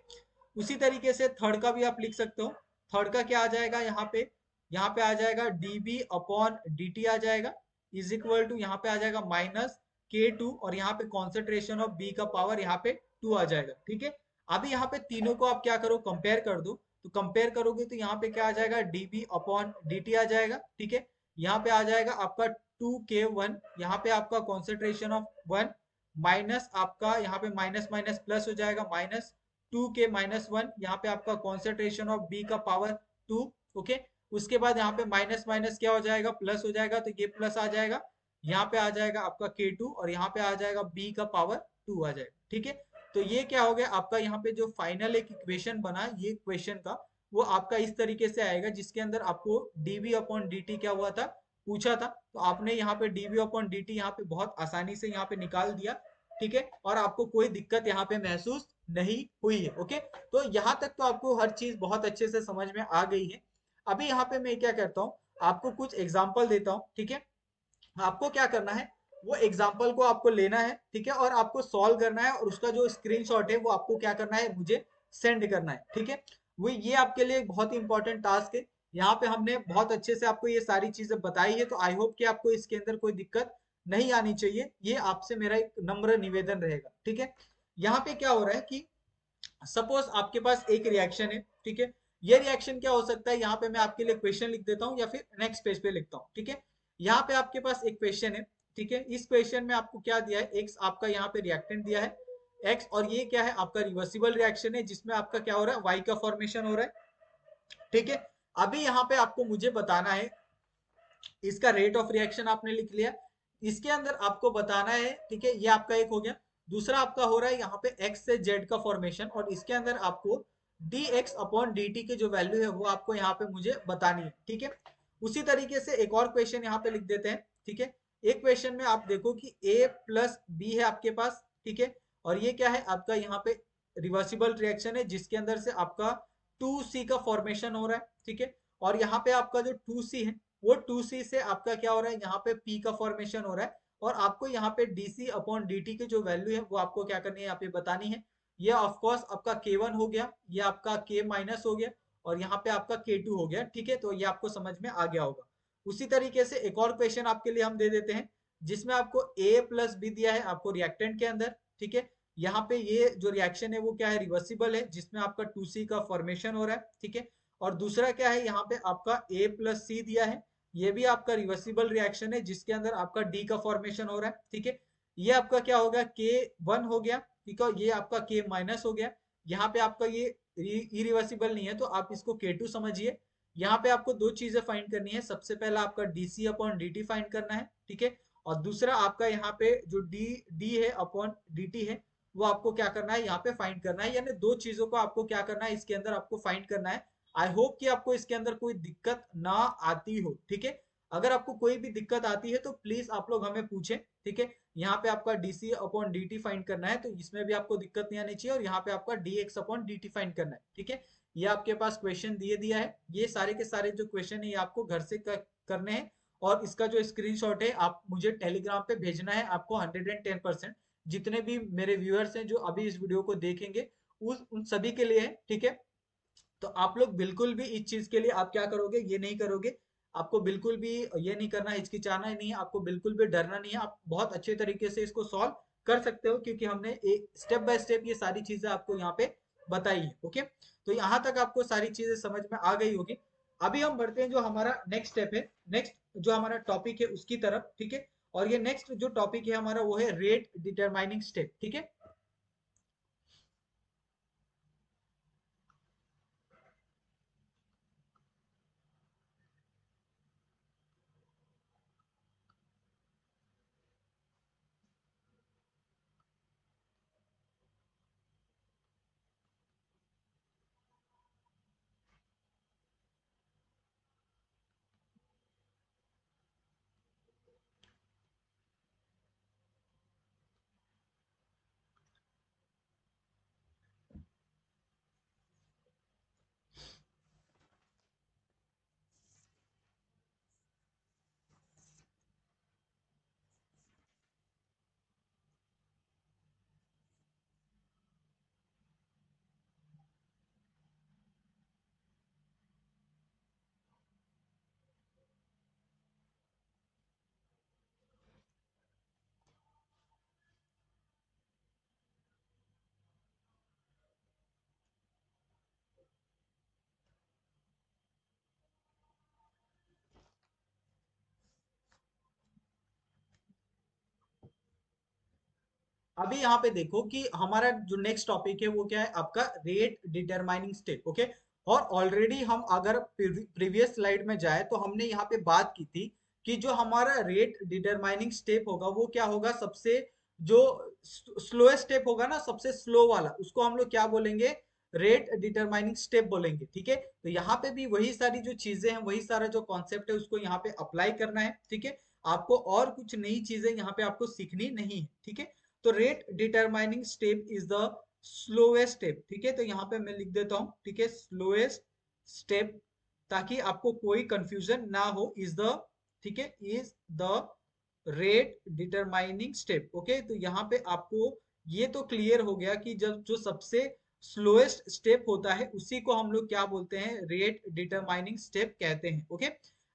उसी तरीके से थर्ड का भी आप लिख सकते हो। थर्ड का क्या आ जाएगा यहाँ पे आ जाएगा dB अपॉन dt आ जाएगा, इज इक्वल टू यहाँ पे आ जाएगा माइनस K2, और यहाँ पे कॉन्सेंट्रेशन ऑफ B का पावर यहाँ पे 2 आ जाएगा, ठीक है। अभी यहाँ पे तीनों को आप क्या करो, कंपेयर कर दो। तो कंपेयर करोगे तो यहाँ पे क्या आ जाएगा, dB अपॉन dt आ जाएगा, ठीक है। यहाँ पे आ जाएगा आपका 2K1, यहाँ पे आपका कॉन्सेंट्रेशन ऑफ 1 माइनस आपका यहाँ पे माइनस माइनस प्लस हो जाएगा, माइनस 2K-1, यहाँ पे आपका कॉन्सेंट्रेशन ऑफ B का पावर 2, ओके। उसके बाद यहाँ पे माइनस माइनस क्या हो जाएगा, प्लस हो जाएगा, तो ये प्लस आ जाएगा, यहाँ पे आ जाएगा आपका K2, और यहाँ पे आ जाएगा B का पावर 2 आ जाएगा, ठीक है। तो ये क्या हो गया आपका, यहाँ पे जो फाइनल एक इक्वेशन बना, ये इक्वेशन का वो आपका इस तरीके से आएगा, जिसके अंदर आपको dB अपॉन dt क्या हुआ था, पूछा था। तो आपने यहाँ पे dB अपॉन dt यहाँ पे बहुत आसानी से यहाँ पे निकाल दिया, ठीक है। और आपको कोई दिक्कत यहाँ पे महसूस नहीं हुई है, ओके। तो यहाँ तक तो आपको हर चीज बहुत अच्छे से समझ में आ गई है। अभी यहाँ पे मैं क्या करता हूँ, आपको कुछ एग्जाम्पल देता हूँ, ठीक है। आपको क्या करना है, वो एग्जाम्पल को आपको लेना है, ठीक है, और आपको सॉल्व करना है, और उसका जो स्क्रीनशॉट है वो आपको क्या करना है, मुझे सेंड करना है, ठीक है। वो ये आपके लिए बहुत ही इंपॉर्टेंट टास्क है। यहाँ पे हमने बहुत अच्छे से आपको ये सारी चीजें बताई है, तो आई होप कि आपको इसके अंदर कोई दिक्कत नहीं आनी चाहिए। ये आपसे मेरा एक नम्र निवेदन रहेगा, ठीक है। यहाँ पे क्या हो रहा है कि सपोज आपके पास एक रिएक्शन है, ठीक है। ये रिएक्शन क्या हो सकता है, यहाँ पे मैं आपके लिए क्वेश्चन लिख देता हूँ या फिर नेक्स्ट पेज पे लिखता हूँ, ठीक है। यहाँ पे आपके पास एक क्वेश्चन है, ठीक है। इस क्वेश्चन में आपको क्या दिया है, एक्स आपका यहाँ पे रिएक्टेंट दिया है एक्स, और ये क्या है आपका रिवर्सिबल रिएक्शन है, जिसमें आपका क्या हो रहा है, वाई का फॉर्मेशन हो रहा है, ठीक है। अभी यहाँ पे आपको मुझे बताना है, इसका रेट ऑफ रिएक्शन आपने लिख लिया, इसके अंदर आपको बताना है, ठीक है। ये आपका एक हो गया। दूसरा आपका हो रहा है यहाँ पे x से z का फॉर्मेशन, और इसके अंदर आपको dx अपॉन dt की जो वैल्यू है वो आपको यहाँ पे मुझे बतानी है, ठीक है। उसी तरीके से एक और क्वेश्चन यहाँ पे लिख देते हैं, ठीक है। एक क्वेश्चन में आप देखो कि a प्लस बी है आपके पास, ठीक है। और ये क्या है आपका यहाँ पे रिवर्सिबल रिएक्शन है, जिसके अंदर से आपका 2c का फॉर्मेशन हो रहा है, ठीक है। और यहाँ पे आपका जो 2c है वो 2c से आपका क्या हो रहा है, यहाँ पे p का फॉर्मेशन हो रहा है, और आपको यहाँ पे dc अपॉन dt की जो वैल्यू है वो आपको क्या करनी है, यहाँ पे बतानी है। ये ऑफ कोर्स आपका k1 हो गया, ये आपका k माइनस हो गया, और यहाँ पे आपका k2 हो गया, ठीक है। तो ये आपको समझ में आ गया होगा। उसी तरीके से एक और क्वेश्चन आपके लिए हम दे देते हैं, जिसमें आपको a प्लस बी दिया है आपको रिएक्टेंट के अंदर, ठीक है। यहाँ पे ये जो रिएक्शन है वो क्या है, रिवर्सिबल है, जिसमें आपका 2c का फॉर्मेशन हो रहा है, ठीक है। और दूसरा क्या है, यहाँ पे आपका a प्लस सी दिया है, ये भी आपका रिवर्सिबल रिएक्शन है जिसके अंदर आपका डी का फॉर्मेशन हो रहा है, ठीक है। ये आपका क्या होगा, K1 हो गया, ठीक है, ये आपका K माइनस हो गया। यहाँ पे आपका ये इरिवर्सिबल नहीं है तो आप इसको K2 समझिए। यहाँ पे आपको दो चीजें फाइंड करनी है, सबसे पहला आपका डीसी अपॉन dt फाइंड करना है, ठीक है। और दूसरा आपका यहाँ पे जो डी है अपॉन dt है, वो आपको क्या करना है, यहाँ पे फाइंड करना है। यानी दो चीजों को आपको क्या करना है, इसके अंदर आपको फाइंड करना है। आई होप कि आपको इसके अंदर कोई दिक्कत ना आती हो, ठीक है। अगर आपको कोई भी दिक्कत आती है तो प्लीज आप लोग हमें पूछें, ठीक है। यहाँ पे आपका डीसी अपॉन dt फाइंड करना है, तो इसमें भी आपको दिक्कत नहीं आनी चाहिए। और यहाँ पे आपका dx अपॉन dt फाइंड करना है, ठीक है। ये आपके पास क्वेश्चन दिया है, ये सारे के सारे जो क्वेश्चन है ये आपको घर से करने हैं। और इसका जो स्क्रीनशॉट है आप मुझे टेलीग्राम पे भेजना है आपको 110%। जितने भी मेरे व्यूअर्स हैं जो अभी इस वीडियो को देखेंगे उस उन सभी के लिए है, ठीक है। तो आप लोग बिल्कुल भी इस चीज के लिए आप क्या करोगे, ये नहीं करोगे। आपको बिल्कुल भी ये नहीं करना, हिचकिचाना ही नहीं है, आपको बिल्कुल भी डरना नहीं है। आप बहुत अच्छे तरीके से इसको सॉल्व कर सकते हो क्योंकि हमने एक स्टेप बाय स्टेप ये सारी चीजें आपको यहाँ पे बताई है, ओके। तो यहाँ तक आपको सारी चीजें समझ में आ गई होगी। अभी हम बढ़ते हैं जो हमारा नेक्स्ट स्टेप है, नेक्स्ट जो हमारा टॉपिक है उसकी तरफ, ठीक है। और ये नेक्स्ट जो टॉपिक है हमारा वो है रेट डिटरमाइनिंग स्टेप, ठीक है। अभी यहाँ पे देखो कि हमारा जो नेक्स्ट टॉपिक है वो क्या है, आपका रेट डिटरमाइनिंग स्टेप, ओके। और ऑलरेडी हम अगर प्रीवियस स्लाइड में जाए तो हमने यहाँ पे बात की थी कि जो हमारा रेट डिटरमाइनिंग स्टेप होगा वो क्या होगा, सबसे जो स्लोएस्ट स्टेप होगा ना, सबसे स्लो वाला, उसको हम लोग क्या बोलेंगे, रेट डिटरमाइनिंग स्टेप बोलेंगे, ठीक है। तो यहाँ पे भी वही सारी जो चीजें हैं, वही सारा जो कॉन्सेप्ट है उसको यहाँ पे अप्लाई करना है, ठीक है। आपको और कुछ नई चीजें यहाँ पे आपको सीखनी नहीं है, ठीक है। तो rate determining step is the slowest step, ठीक है। तो यहाँ पे मैं लिख देता हूँ, ठीक है, स्लोएस्ट स्टेप, ताकि आपको कोई कंफ्यूजन ना हो, इज द, ठीक है, is the rate determining step, okay. तो यहाँ पे आपको ये तो क्लियर हो गया कि जब जो सबसे स्लोएस्ट स्टेप होता है उसी को हम लोग क्या बोलते हैं, रेट डिटरमाइनिंग स्टेप कहते हैं, ओके।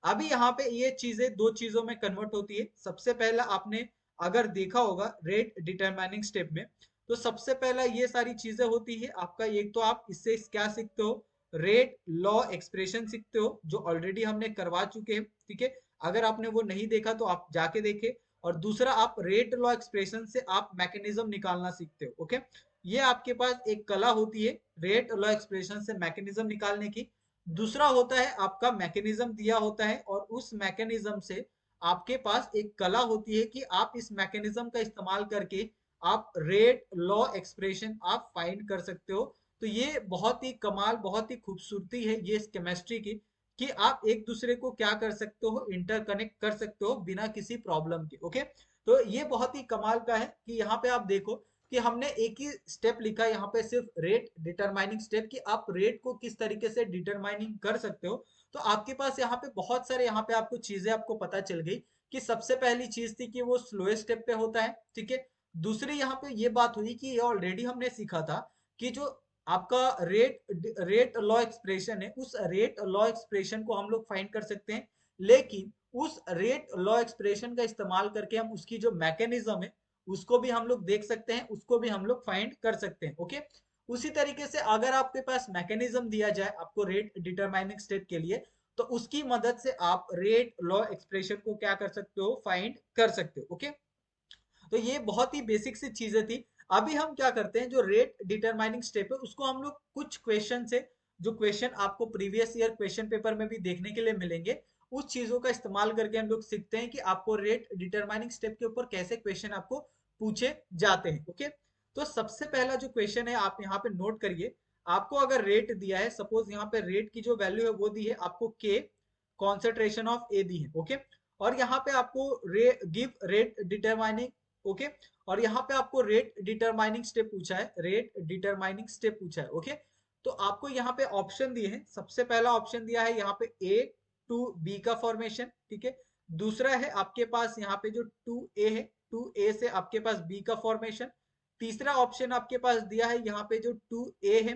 अभी यहाँ पे ये चीजें दो चीजों में कन्वर्ट होती है। सबसे पहला आपने अगर देखा होगा रेट डिटरमाइनिंग स्टेप में, तो सबसे पहला ये सारी चीजें होती है आपका, एक तो आप इससे क्या सीखते हो, रेट लॉ एक्सप्रेशन सीखते हो जो ऑलरेडी हमने करवा चुके हैं, ठीक है। अगर आपने वो नहीं देखा तो आप जाके देखे। और दूसरा आप रेट लॉ एक्सप्रेशन से आप मैकेनिज्म निकालना सीखते हो, ओके। ये आपके पास एक कला होती है रेट लॉ एक्सप्रेशन से मैकेनिज्म निकालने की। दूसरा होता है आपका मैकेनिज्म दिया होता है और उस मैकेनिज्म से आपके पास एक कला होती है कि आप इस मैकेनिज्म का इस्तेमाल करके आप रेट लॉ एक्सप्रेशन आप फाइंड कर सकते हो। तो ये बहुत ही कमाल, बहुत ही खूबसूरती है ये इस केमिस्ट्री की, कि आप एक दूसरे को क्या कर सकते हो, इंटरकनेक्ट कर सकते हो बिना किसी प्रॉब्लम के, ओके। तो ये बहुत ही कमाल का है कि यहाँ पे आप देखो कि हमने एक ही स्टेप लिखा है यहाँ पे, सिर्फ रेट डिटरमाइनिंग स्टेप, कि आप रेट को किस तरीके से डिटरमाइनिंग कर सकते हो। तो आपके पास यहाँ पे बहुत सारे यहाँ पे आपको चीजें आपको पता चल गई कि सबसे पहली चीज थी कि वो स्लोएस्ट स्टेप पे होता है, ठीक है। दूसरी यहाँ पे ये बात हुई कि ये ऑलरेडी हमने सीखा था कि जो आपका रेट लॉ एक्सप्रेशन है, उस रेट लॉ एक्सप्रेशन को हम लोग फाइंड कर सकते हैं। लेकिन उस रेट लॉ एक्सप्रेशन का इस्तेमाल करके हम उसकी जो मैकेनिज्म है उसको भी हम लोग देख सकते हैं, उसको भी हम लोग फाइंड कर सकते हैं, ओके। उसी तरीके से अगर आपके पास मैकेनिज्म दिया जाए आपको रेट डिटरमाइनिंग स्टेट के लिए, तो उसकी मदद से आप रेट लॉ एक्सप्रेशन को क्या कर सकते हो, फाइंड कर सकते हो। ओके, तो ये बहुत ही बेसिक सी चीजें थी। अभी हम क्या करते हैं, जो रेट डिटरमाइनिंग स्टेप है उसको हम लोग कुछ क्वेश्चन से, जो क्वेश्चन आपको प्रीवियस ईयर क्वेश्चन पेपर में भी देखने के लिए मिलेंगे, उस चीजों का इस्तेमाल करके हम लोग सीखते हैं कि आपको रेट डिटरमाइनिंग स्टेप के ऊपर कैसे क्वेश्चन आपको पूछे जाते हैं। ओके, तो सबसे पहला जो क्वेश्चन है आप यहाँ पे नोट करिए। आपको अगर रेट दिया है, सपोज यहाँ पे रेट की जो वैल्यू है वो दी है आपको के, कॉन्सेंट्रेशन ऑफ ए दी है। ओके, और यहाँ पे आपको गिव रेट डिटरमाइनिंग। ओके, और यहाँ पे आपको रेट डिटरमाइनिंग स्टेप पूछा है, रेट डिटरमाइनिंग स्टेप पूछा है। ओके, तो आपको यहाँ पे ऑप्शन दिए हैं। सबसे पहला ऑप्शन दिया है यहाँ पे ए टू बी का फॉर्मेशन, ठीक है। दूसरा है आपके पास यहाँ पे जो टू ए है, टू ए से आपके पास बी का फॉर्मेशन। तीसरा ऑप्शन आपके पास दिया है यहाँ पे जो टू ए है,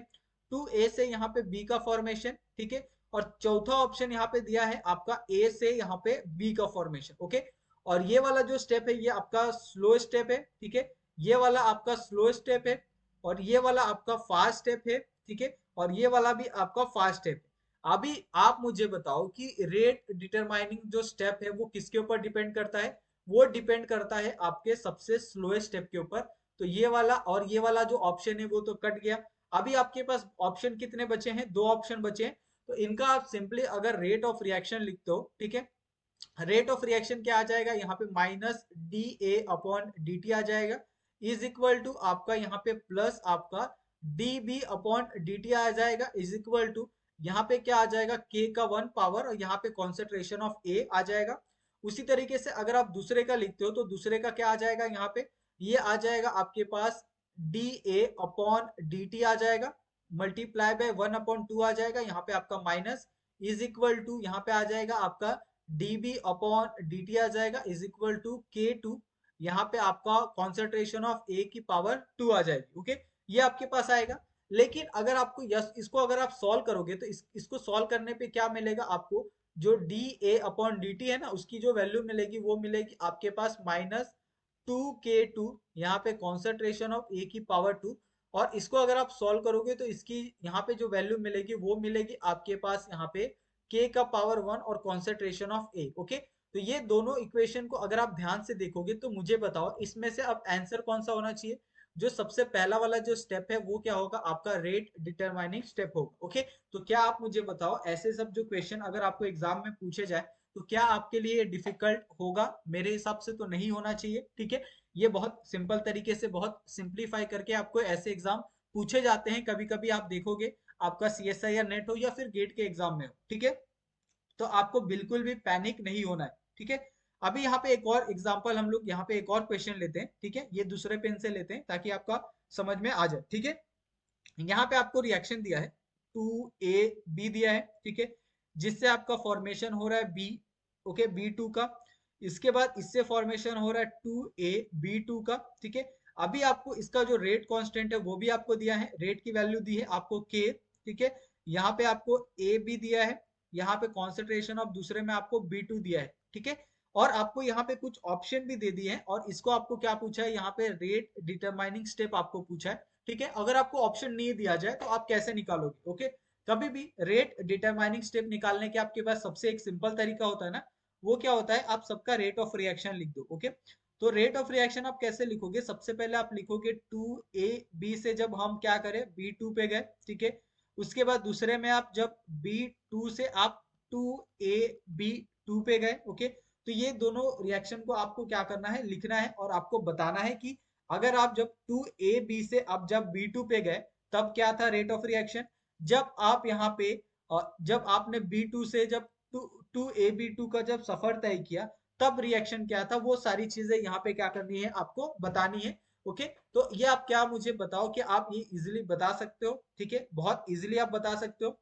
टू ए से यहाँ पे बी का फॉर्मेशन, ठीक है। और चौथा ऑप्शन यहाँ पे दिया है आपका ए से यहाँ पे बी का फॉर्मेशन। ओके, और ये वाला जो स्टेप है ये आपका स्लो स्टेप है, ठीक है। ये वाला आपका स्लो स्टेप है, और ये वाला आपका फास्ट स्टेप है, ठीक है। और ये वाला भी आपका फास्ट स्टेप है। अभी आप मुझे बताओ कि रेट डिटरमाइनिंग जो स्टेप है वो किसके ऊपर डिपेंड करता है? वो डिपेंड करता है आपके सबसे स्लोएस्ट स्टेप के ऊपर। तो ये वाला और ये वाला जो ऑप्शन है वो तो कट गया। अभी आपके पास ऑप्शन कितने बचे हैं? दो ऑप्शन बचे हैं। तो इनका आप सिंपली अगर रेट ऑफ रिएक्शन लिखते हो, ठीक है, रेट ऑफ रिएक्शन क्या आ जाएगा यहाँ पे, minus D A upon D T आ जाएगा, इज इक्वल टू आपका यहाँ पे प्लस आपका D B upon D T आ जाएगा, इज इक्वल टू यहाँ पे क्या आ जाएगा, के का 1 पावर, और यहाँ पे कॉन्सेंट्रेशन ऑफ ए आ जाएगा। उसी तरीके से अगर आप दूसरे का लिखते हो तो दूसरे का क्या आ जाएगा यहाँ पे, ये आ जाएगा आपके पास D A upon D T आ जाएगा, मल्टीप्लाई बाय 1/2 आ जाएगा, यहाँ पे आपका माइनस, इज इक्वल टू यहाँ पे आ जाएगा आपका dB अपॉन dt आ जाएगा, इज इक्वल टू K2, यहाँ पे आपका कॉन्सेंट्रेशन ऑफ A की पावर 2 आ जाएगी। ओके, ये आपके पास आएगा। लेकिन अगर आपको यस, इसको अगर आप सॉल्व करोगे तो इसको सॉल्व करने पे क्या मिलेगा आपको, जो dA अपॉन dt है ना, उसकी जो वैल्यू मिलेगी वो मिलेगी आपके पास माइनस 2K2, यहाँ पे कॉन्सेंट्रेशन ऑफ A की पावर 2। और इसको अगर आप सॉल्व करोगे तो इसकी यहाँ पे जो वैल्यू मिलेगी वो मिलेगी आपके पास यहाँ पे k का पावर 1 और कॉन्सेंट्रेशन ऑफ A। ओके, तो ये दोनों इक्वेशन को अगर आप ध्यान से देखोगे तो मुझे बताओ इसमें से अब आंसर कौन सा होना चाहिए? जो सबसे पहला वाला जो स्टेप है वो क्या होगा, आपका रेट डिटरमाइनिंग स्टेप होगा। ओके, तो क्या आप मुझे बताओ, ऐसे सब जो क्वेश्चन अगर आपको एग्जाम में पूछे जाए तो क्या आपके लिए डिफिकल्ट होगा? मेरे हिसाब से तो नहीं होना चाहिए, ठीक है। ये बहुत सिंपल तरीके से, बहुत सिंप्लीफाई करके आपको ऐसे एग्जाम पूछे जाते हैं। कभी कभी आप देखोगे आपका सीएसआई या नेट हो या फिर गेट के एग्जाम में हो, ठीक है। तो आपको बिल्कुल भी पैनिक नहीं होना है, ठीक है। अभी यहाँ पे एक और एग्जांपल, हम लोग यहाँ पे एक और क्वेश्चन लेते हैं, ठीक है। ये दूसरे पेन से लेते हैं ताकि आपका समझ में आ जाए, ठीक है। यहाँ पे आपको रिएक्शन दिया है, टू ए बी दिया है, ठीक है, जिससे आपका फॉर्मेशन हो रहा है बी, ओके, B2 का। इसके बाद इससे फॉर्मेशन हो रहा है 2A B2 का, ठीक है। अभी आपको इसका जो रेट कांस्टेंट है वो भी आपको दिया है, रेट की वैल्यू दी है आपको K, ठीक है। यहाँ पे आपको ए बी दिया है, यहाँ पे कॉन्सेंट्रेशन ऑफ दूसरे में आपको B2 दिया है, ठीक है। और आपको यहाँ पे कुछ ऑप्शन भी दे दिए हैं, और इसको आपको क्या पूछा है, यहाँ पे रेट डिटरमाइनिंग स्टेप आपको पूछा है, ठीक है। अगर आपको ऑप्शन नहीं दिया जाए तो आप कैसे निकालोगे? ओके, कभी भी रेट डिटरमाइनिंग स्टेप निकालने के आपके पास सबसे एक सिंपल तरीका होता है ना, वो क्या होता है, आप सबका रेट ऑफ रिएक्शन लिख दो। ओके, तो रेट ऑफ रिएक्शन आप कैसे लिखोगे, सबसे पहले आप लिखोगे 2A B से जब हम क्या करें B2 पे गए, ठीक है। उसके बाद दूसरे में आप जब B2 से आप 2A B2 पे गए, ओके। तो ये दोनों रिएक्शन को आपको क्या करना है, लिखना है, और आपको बताना है कि अगर आप जब 2AB से आप जब B2 पे गए तब क्या था रेट ऑफ रिएक्शन, जब आप यहाँ पे जब आपने B2 से जब 2AB2 का जब सफर तय किया तब रिएक्शन क्या था, वो सारी चीजें यहाँ पे क्या करनी है, आपको बतानी है। ओके, तो ये आप क्या मुझे बताओ कि आप ये इजिली बता सकते हो, ठीक है, बहुत इजिली आप बता सकते हो।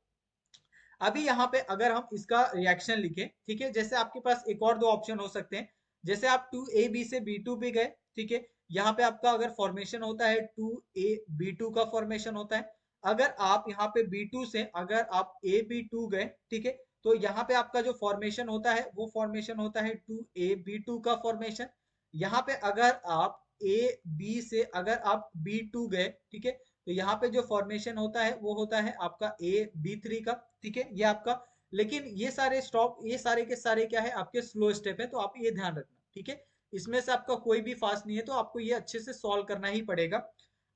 अभी यहाँ पे अगर हम इसका रिएक्शन लिखें, ठीक है, जैसे आपके पास एक और दो ऑप्शन हो सकते हैं, जैसे आप 2AB से B2 पे गए, ठीक है, यहाँ पे आपका अगर फॉर्मेशन होता है 2AB2 का फॉर्मेशन होता है। अगर आप यहाँ पे B2 से अगर आप AB2 गए, ठीक है, तो यहाँ पे आपका जो फॉर्मेशन होता है वो फॉर्मेशन होता है 2AB2 का फॉर्मेशन। यहाँ पे अगर आप AB से अगर आप B2 गए, ठीक है, तो यहाँ पे जो फॉर्मेशन होता है वो होता है आपका AB3 का, ठीक है। ये आपका लेकिन ये सारे के सारे क्या है, आपके स्लो स्टेप है, तो आप ये ध्यान रखना, ठीक है। इसमें से आपका कोई भी फास्ट नहीं है, तो आपको ये अच्छे से सॉल्व करना ही पड़ेगा।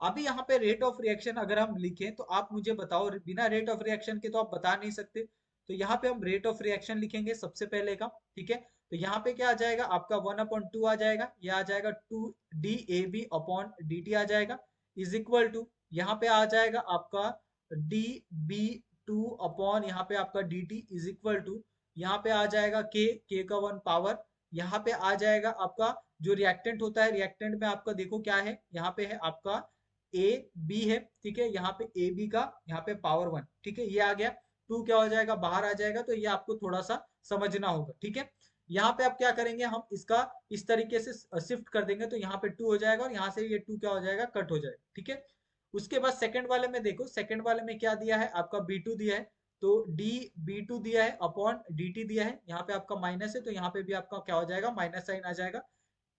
अभी यहाँ पे रेट ऑफ रिएक्शन अगर हम लिखें तो आप मुझे बताओ, बिना रेट ऑफ रिएक्शन के तो आप बता नहीं सकते। तो यहाँ पे हम रेट ऑफ रिएक्शन लिखेंगे सबसे पहले का, ठीक है। तो यहाँ पे क्या आ जाएगा आपका 1/2 आ जाएगा, यह आ जाएगा 2 DAB/dt आ जाएगा, इज इक्वल टू यहाँ पे आ जाएगा आपका DB2 यहाँ पे आपका dt इज इक्वल टू यहाँ पे आ जाएगा k का 1 पावर, यहाँ पे आ जाएगा आपका जो रिएक्टेंट होता है, रिएक्टेंट में आपका देखो क्या है, यहाँ पे है आपका ए बी है, ठीक है। यहाँ पे ए बी का यहाँ पे पावर 1, ठीक है, ये आ गया। 2 क्या हो जाएगा, बाहर आ जाएगा, तो ये आपको थोड़ा सा समझना होगा, ठीक है। यहाँ पे आप क्या करेंगे, हम इसका इस तरीके से शिफ्ट कर देंगे, तो यहाँ पे 2 हो जाएगा और यहाँ से ये 2 क्या हो जाएगा, कट हो जाएगा, ठीक है। उसके बाद सेकंड वाले में देखो, सेकंड वाले में क्या दिया है आपका B2 दिया है, तो डी B2 दिया है अपॉन dt दिया है, यहाँ पे आपका माइनस है, तो यहाँ पे भी आपका क्या हो जाएगा, माइनस साइन आ जाएगा,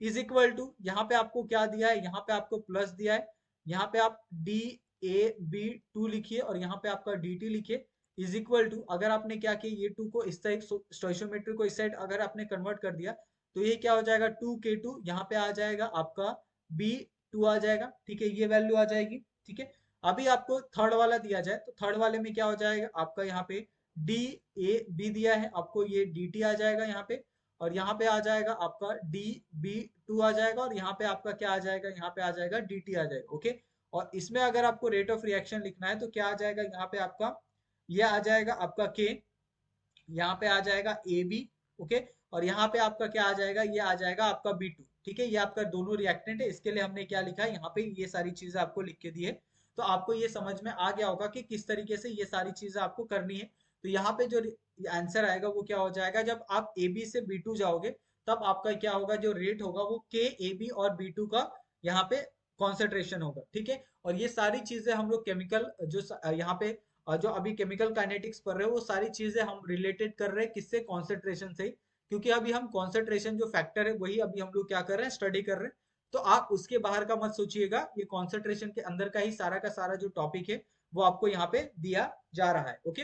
इज इक्वल टू यहाँ पे आपको क्या दिया है, यहाँ पे आपको प्लस दिया है, यहाँ पे आप DAB2 लिखिए और यहाँ पे आपका dt लिखिए, इज इक्वल टू अगर आपने क्या किया, ये 2 को इस साइड स्टोइशियोमेट्री को इस साइड अगर आपने कन्वर्ट कर दिया, तो ये क्या हो जाएगा 2K2, यहाँ पे आ जाएगा आपका B2 आ जाएगा, ठीक है, ये वैल्यू आ जाएगी, ठीक है। अभी आपको थर्ड वाला दिया जाए, तो थर्ड वाले में क्या हो जाएगा आपका, यहाँ पे DAB दिया है आपको, ये dt आ जाएगा यहाँ पे, और यहाँ पे आ जाएगा आपका DB2 आ जाएगा, और यहाँ पे आपका क्या आ जाएगा, यहाँ पे आ जाएगा dt आ जाएगा, ओके। और इसमें अगर आपको रेट ऑफ रिएक्शन लिखना है तो क्या आ जाएगा, यहाँ पे आपका ये आ जाएगा आपका k, यहाँ पे आ जाएगा ए बी, ओके। और यहाँ पे आपका क्या आ जाएगा, ये आ जाएगा आपका B2, ठीक है। ये आपका दोनों रिएक्टेंट है, इसके लिए हमने क्या लिखा है, यहाँ पे ये सारी चीजें आपको लिख के दी है, तो आपको ये समझ में आ गया होगा कि किस तरीके से ये सारी चीजें आपको करनी है। तो यहाँ पे जो आंसर आएगा वो क्या हो जाएगा, जब आप ए बी से B2 जाओगे, तब आपका क्या होगा, जो रेट होगा वो के ए बी और B2 का यहाँ पे कॉन्सेंट्रेशन होगा, ठीक है। और ये सारी चीजें हम लोग केमिकल जो यहाँ पे जो अभी केमिकल काइनेटिक्स पढ़ रहे हो, वो सारी चीजें हम रिलेटेड कर रहे हैं किससे, कॉन्सेंट्रेशन से ही, क्योंकि अभी हम कॉन्सेंट्रेशन जो फैक्टर है वही अभी हम लोग क्या कर रहे हैं, स्टडी कर रहे हैं। तो आप उसके बाहर का मत सोचिएगा, ये कॉन्सेंट्रेशन के अंदर का ही सारा का सारा जो टॉपिक है वो आपको यहाँ पे दिया जा रहा है, ओके।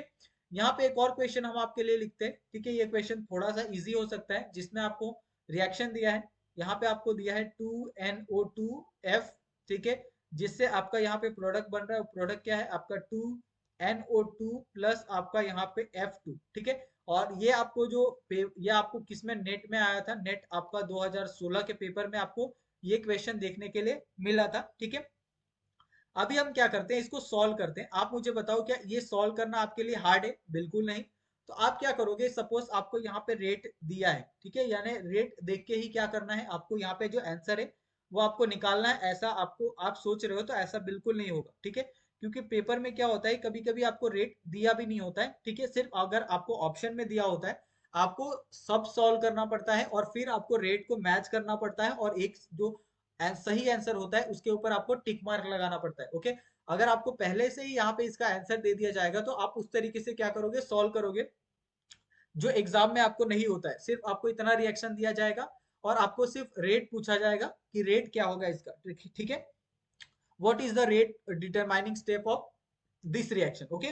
यहाँ पे एक और क्वेश्चन हम आपके लिए लिखते हैं, ठीक है। ये क्वेश्चन थोड़ा सा इजी हो सकता है, जिसमें आपको रिएक्शन दिया है, यहाँ पे आपको दिया है 2NO2F, ठीक है, जिससे आपका यहाँ पे प्रोडक्ट बन रहा है, प्रोडक्ट क्या है आपका 2NO2 प्लस आपका यहाँ पे F2, ठीक है। और ये आपको ये आपको किसमें नेट में आया था, नेट आपका 2016 के पेपर में आपको ये क्वेश्चन देखने के लिए मिला था, ठीक है। अभी हम क्या करते हैं, इसको सॉल्व करते हैं। आप मुझे बताओ, क्या ये सॉल्व करना आपके लिए हार्ड है, बिल्कुल नहीं। तो आप क्या करोगे, सपोज आपको यहाँ पे रेट दिया है, ठीक है, यानी रेट देख के ही क्या करना है आपको, यहाँ पे जो आंसर है वो आपको निकालना है। ऐसा आपको आप सोच रहे हो तो ऐसा बिल्कुल नहीं होगा, ठीक है। क्योंकि पेपर में क्या होता है, कभी कभी आपको रेट दिया भी नहीं होता है, ठीक है, सिर्फ अगर आपको ऑप्शन में दिया होता है, आपको सब सॉल्व करना पड़ता है और फिर आपको रेट को मैच करना पड़ता है, और एक जो सही आंसर होता है उसके ऊपर आपको टिक मार्क लगाना पड़ता है, ओके। अगर आपको पहले से ही यहाँ पे इसका आंसर दे दिया जाएगा, तो आप उस तरीके से क्या करोगे, सॉल्व करोगे, जो एग्जाम में आपको नहीं होता है। सिर्फ आपको इतना रिएक्शन दिया जाएगा और आपको सिर्फ रेट पूछा जाएगा कि रेट क्या होगा इसका, ठीक है। What is the rate determining step of this reaction, okay.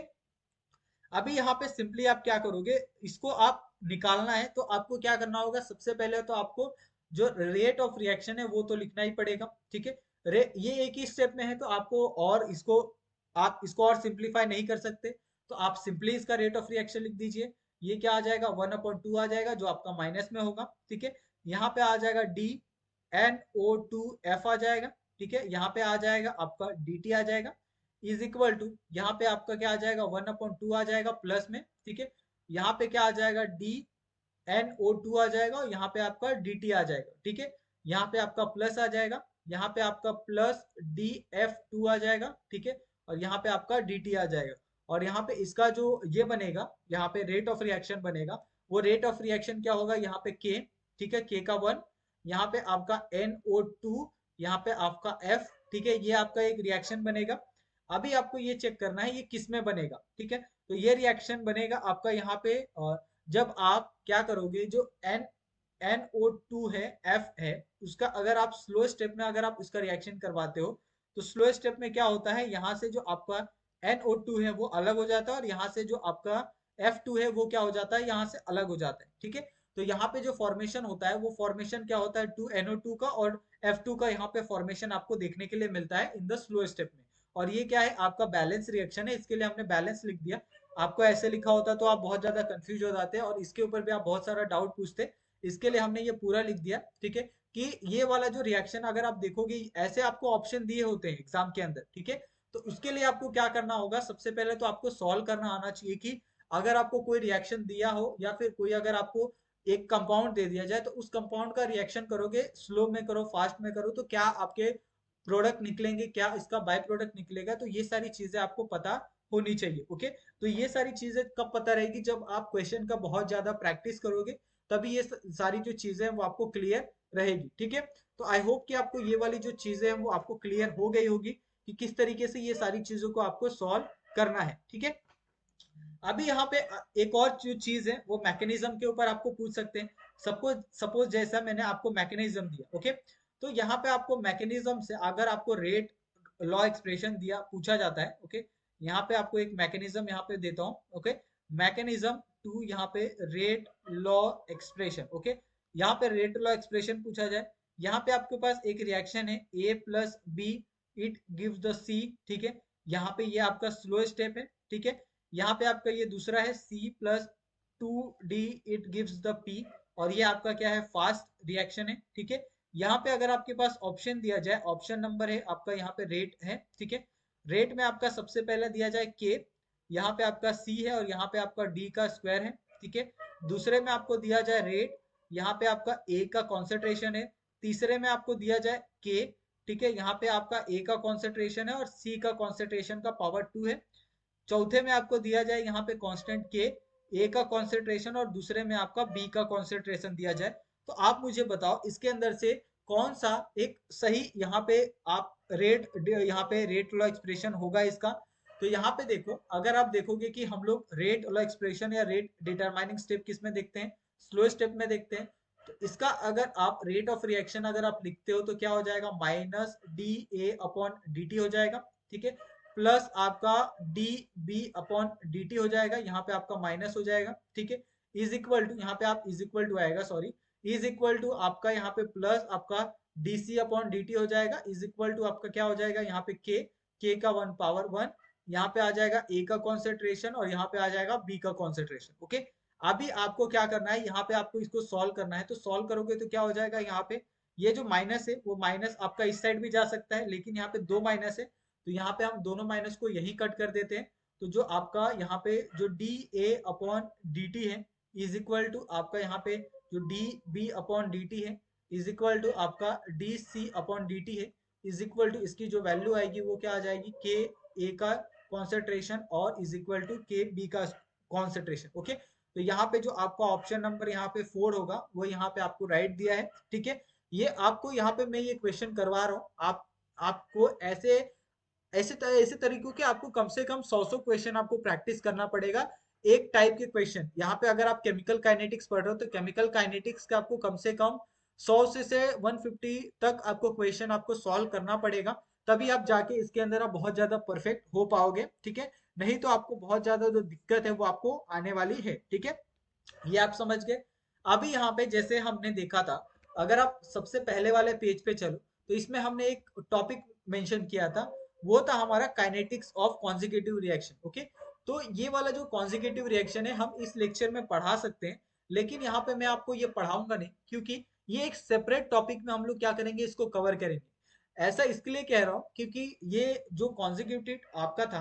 अभी यहाँ पे सिंपली आप क्या करोगे, इसको आप निकालना है, तो आपको क्या करना होगा, सबसे पहले तो आपको जो रेट ऑफ रिएक्शन है वो तो लिखना ही पड़ेगा, ठीक है। ये एक ही स्टेप में है, तो आपको और इसको आप इसको और सिंप्लीफाई नहीं कर सकते, तो आप सिंपली इसका रेट ऑफ रिएक्शन लिख दीजिए। ये क्या आ जाएगा, 1/2 आ जाएगा, जो आपका माइनस में होगा, ठीक है। यहाँ पे आ जाएगा DNO2F आ जाएगा, ठीक है। यहाँ पे आ जाएगा आपका dt आ जाएगा, इज इक्वल टू यहाँ पे आपका क्या आ जाएगा, 1/2 आ जाएगा प्लस में, ठीक है। यहाँ पे क्या आ जाएगा, DNO2 आ जाएगा, और यहाँ पे आपका dt आ जाएगा, ठीक है। यहाँ पे आपका प्लस आ जाएगा, यहाँ पे आपका प्लस DF2 आ जाएगा, ठीक है। और यहाँ पे आपका dt आ जाएगा, और यहाँ पे इसका जो ये बनेगा, यहाँ पे रेट ऑफ रिएक्शन बनेगा, वो रेट ऑफ रिएक्शन क्या होगा, यहाँ पे k, ठीक है, k का 1, यहाँ पे आपका NO2, यहाँ पे आपका F, ठीक है, ये आपका एक रिएक्शन बनेगा। अभी आपको ये चेक करना है ये किस में बनेगा, ठीक है। तो ये रिएक्शन बनेगा आपका यहाँ पे, जब आप क्या करोगे, जो NO2 है, F है, उसका अगर आप स्लो स्टेप में अगर आप उसका रिएक्शन करवाते हो, तो स्लो स्टेप में क्या होता है, यहाँ से जो आपका NO2 है वो अलग हो जाता है, और यहाँ से जो आपका F2 है वो क्या हो जाता है, यहाँ से अलग हो जाता है, ठीक है। तो यहाँ पे जो फॉर्मेशन होता है वो फॉर्मेशन क्या होता है 2NO2 का, और F2 का यहाँ पे फॉर्मेशन आपको देखने के लिए मिलता है इन द स्लो स्टेप में। और ये क्या है, आपका बैलेंस रिएक्शन है, इसके लिए हमने बैलेंस लिख दिया। आपको ऐसे लिखा होता तो आप बहुत ज्यादा कंफ्यूज हो जाते और इसके ऊपर भी आप बहुत सारा डाउट पूछते, इसके लिए हमने ये पूरा लिख दिया, ठीक है। कि ये वाला जो रिएक्शन अगर आप देखोगे, ऐसे आपको ऑप्शन दिए होते हैं एग्जाम के अंदर, ठीक है। तो उसके लिए आपको क्या करना होगा, सबसे पहले तो आपको सॉल्व करना आना चाहिए कि अगर आपको कोई रिएक्शन दिया हो या फिर कोई अगर आपको एक कंपाउंड दे दिया जाए, तो उस कंपाउंड का रिएक्शन करोगे, स्लो में करो फास्ट में करो, तो क्या आपके प्रोडक्ट निकलेंगे, क्या इसका बाय प्रोडक्ट निकलेगा, तो ये सारी चीजें आपको पता होनी चाहिए, ओके। तो ये सारी चीजें कब पता रहेगी, जब आप क्वेश्चन का बहुत ज्यादा प्रैक्टिस करोगे, तभी ये सारी जो चीजें हैं वो आपको क्लियर रहेगी, ठीक है। तो आई होप कि आपको ये वाली जो चीजें हैं वो आपको क्लियर हो गई होगी कि किस तरीके से ये सारी चीजों को आपको सॉल्व करना है, ठीक है। अभी यहाँ पे एक और जो चीज है वो मैकेनिज्म के ऊपर आपको पूछ सकते हैं। सबको सपोज जैसा मैंने आपको मैकेनिज्म दिया, ओके। तो यहाँ पे आपको मैकेनिज्म से अगर आपको रेट लॉ एक्सप्रेशन दिया पूछा जाता है, ओके। यहाँ पे आपको एक मैकेनिज्म यहाँ पे देता हूँ, ओके। मैकेनिज्म टू यहाँ पे रेट लॉ एक्सप्रेशन, ओके। यहाँ पे रेट लॉ एक्सप्रेशन पूछा जाए, यहाँ पे आपके पास एक रिएक्शन है A+B, it gives the C, ठीक है। यहाँ पे ये आपका स्लो स्टेप है, ठीक है। यहाँ पे आपका ये दूसरा है C+2D, it gives the P, और ये आपका क्या है, फास्ट रिएक्शन है, ठीक है। यहाँ पे अगर आपके पास ऑप्शन दिया जाए, ऑप्शन नंबर है आपका यहाँ पे रेट है, ठीक है। रेट में आपका सबसे पहले दिया जाए K, यहाँ पे आपका C है और यहाँ पे आपका D का स्क्वायर है, ठीक है। दूसरे में आपको दिया जाए रेट, यहाँ पे आपका A का कॉन्सेंट्रेशन है। तीसरे में आपको दिया जाए K, ठीक है। यहाँ पे आपका A का कॉन्सेंट्रेशन है और C का कॉन्सेंट्रेशन का पावर 2 है। चौथे में आपको दिया जाए यहाँ पे कांस्टेंट के, ए का कॉन्सेंट्रेशन, और दूसरे में आपका बी का कॉन्सेंट्रेशन दिया जाए। तो आप मुझे बताओ इसके अंदर से कौन सा एक सही यहाँ पे आप रेट, यहाँ पे रेट लॉ एक्सप्रेशन होगा इसका। तो यहाँ पे देखो, अगर आप देखोगे कि हम लोग रेट लॉ एक्सप्रेशन या रेट डिटरमाइनिंग स्टेप किस में देखते हैं, स्लो स्टेप में देखते हैं। तो इसका अगर आप रेट ऑफ रिएक्शन अगर आप लिखते हो तो क्या हो जाएगा, -dA/dt हो जाएगा, ठीक है। प्लस आपका dB/dt हो जाएगा, यहाँ पे आपका माइनस हो जाएगा, ठीक है। इज इक्वल टू, यहाँ पे आप इज इक्वल टू आएगा, सॉरी, इज इक्वल टू आपका यहाँ पे प्लस आपका dC/dt हो जाएगा, इज इक्वल टू आपका क्या हो जाएगा, यहाँ पे k का 1 पावर 1, यहाँ पे आ जाएगा A का कॉन्सेंट्रेशन और यहाँ पे आ जाएगा B का कॉन्सेंट्रेशन, ओके। अभी आपको क्या करना है, यहाँ पे आपको इसको सॉल्व करना है। तो सॉल्व करोगे तो क्या हो जाएगा, यहाँ पे ये जो माइनस है वो माइनस आपका इस साइड भी जा सकता है, लेकिन यहाँ पे दो माइनस है, तो यहाँ पे हम दोनों माइनस को यही कट कर देते हैं। तो जो आपका यहाँ पे जो dA/dt है इज इक्वल टू आपका यहाँ पे जो dB/dt है इज इक्वल टू आपका dC/dt है, इज इक्वल टू इसकी जो वैल्यू आएगी वो क्या आ जाएगी, के ए का कॉन्सेंट्रेशन और इज इक्वल टू के बी का कॉन्सेंट्रेशन, ओके। तो यहाँ पे जो आपका ऑप्शन नंबर यहाँ पे 4 होगा वो यहाँ पे आपको राइट दिया है, ठीक है। ये आपको यहाँ पे मैं ये क्वेश्चन करवा रहा हूँ, आप आपको ऐसे ऐसे तरीकों के आपको कम से कम 100 क्वेश्चन आपको प्रैक्टिस करना पड़ेगा एक टाइप के क्वेश्चन। यहाँ पे अगर आप केमिकल काइनेटिक्स पढ़ रहे हो तो केमिकल काइनेटिक्स का आपको कम से कम 100 से 150 तक आपको क्वेश्चन आपको सॉल्व करना पड़ेगा, तभी आप जाके इसके अंदर आप बहुत ज्यादा परफेक्ट हो पाओगे, ठीक है। नहीं तो आपको बहुत ज्यादा जो दिक्कत है वो आपको आने वाली है, ठीक है। ये आप समझ गए। अभी यहाँ पे जैसे हमने देखा था, अगर आप सबसे पहले वाले पेज पे चलो तो इसमें हमने एक टॉपिक मेंशन किया था, वो था हमारा kinetics of consecutive reaction, okay. तो ये वाला जो कॉन्जिक्यूटिव रिएक्शन है हम इस लेक्चर में पढ़ा सकते हैं, लेकिन यहाँ पे मैं आपको ये पढ़ाऊंगा नहीं, क्योंकि ये एक सेपरेट टॉपिक में हम लोग क्या करेंगे, इसको कवर करेंगे। ऐसा इसके लिए कह रहा हूँ क्योंकि ये जो कॉन्जिक्यूटिव आपका था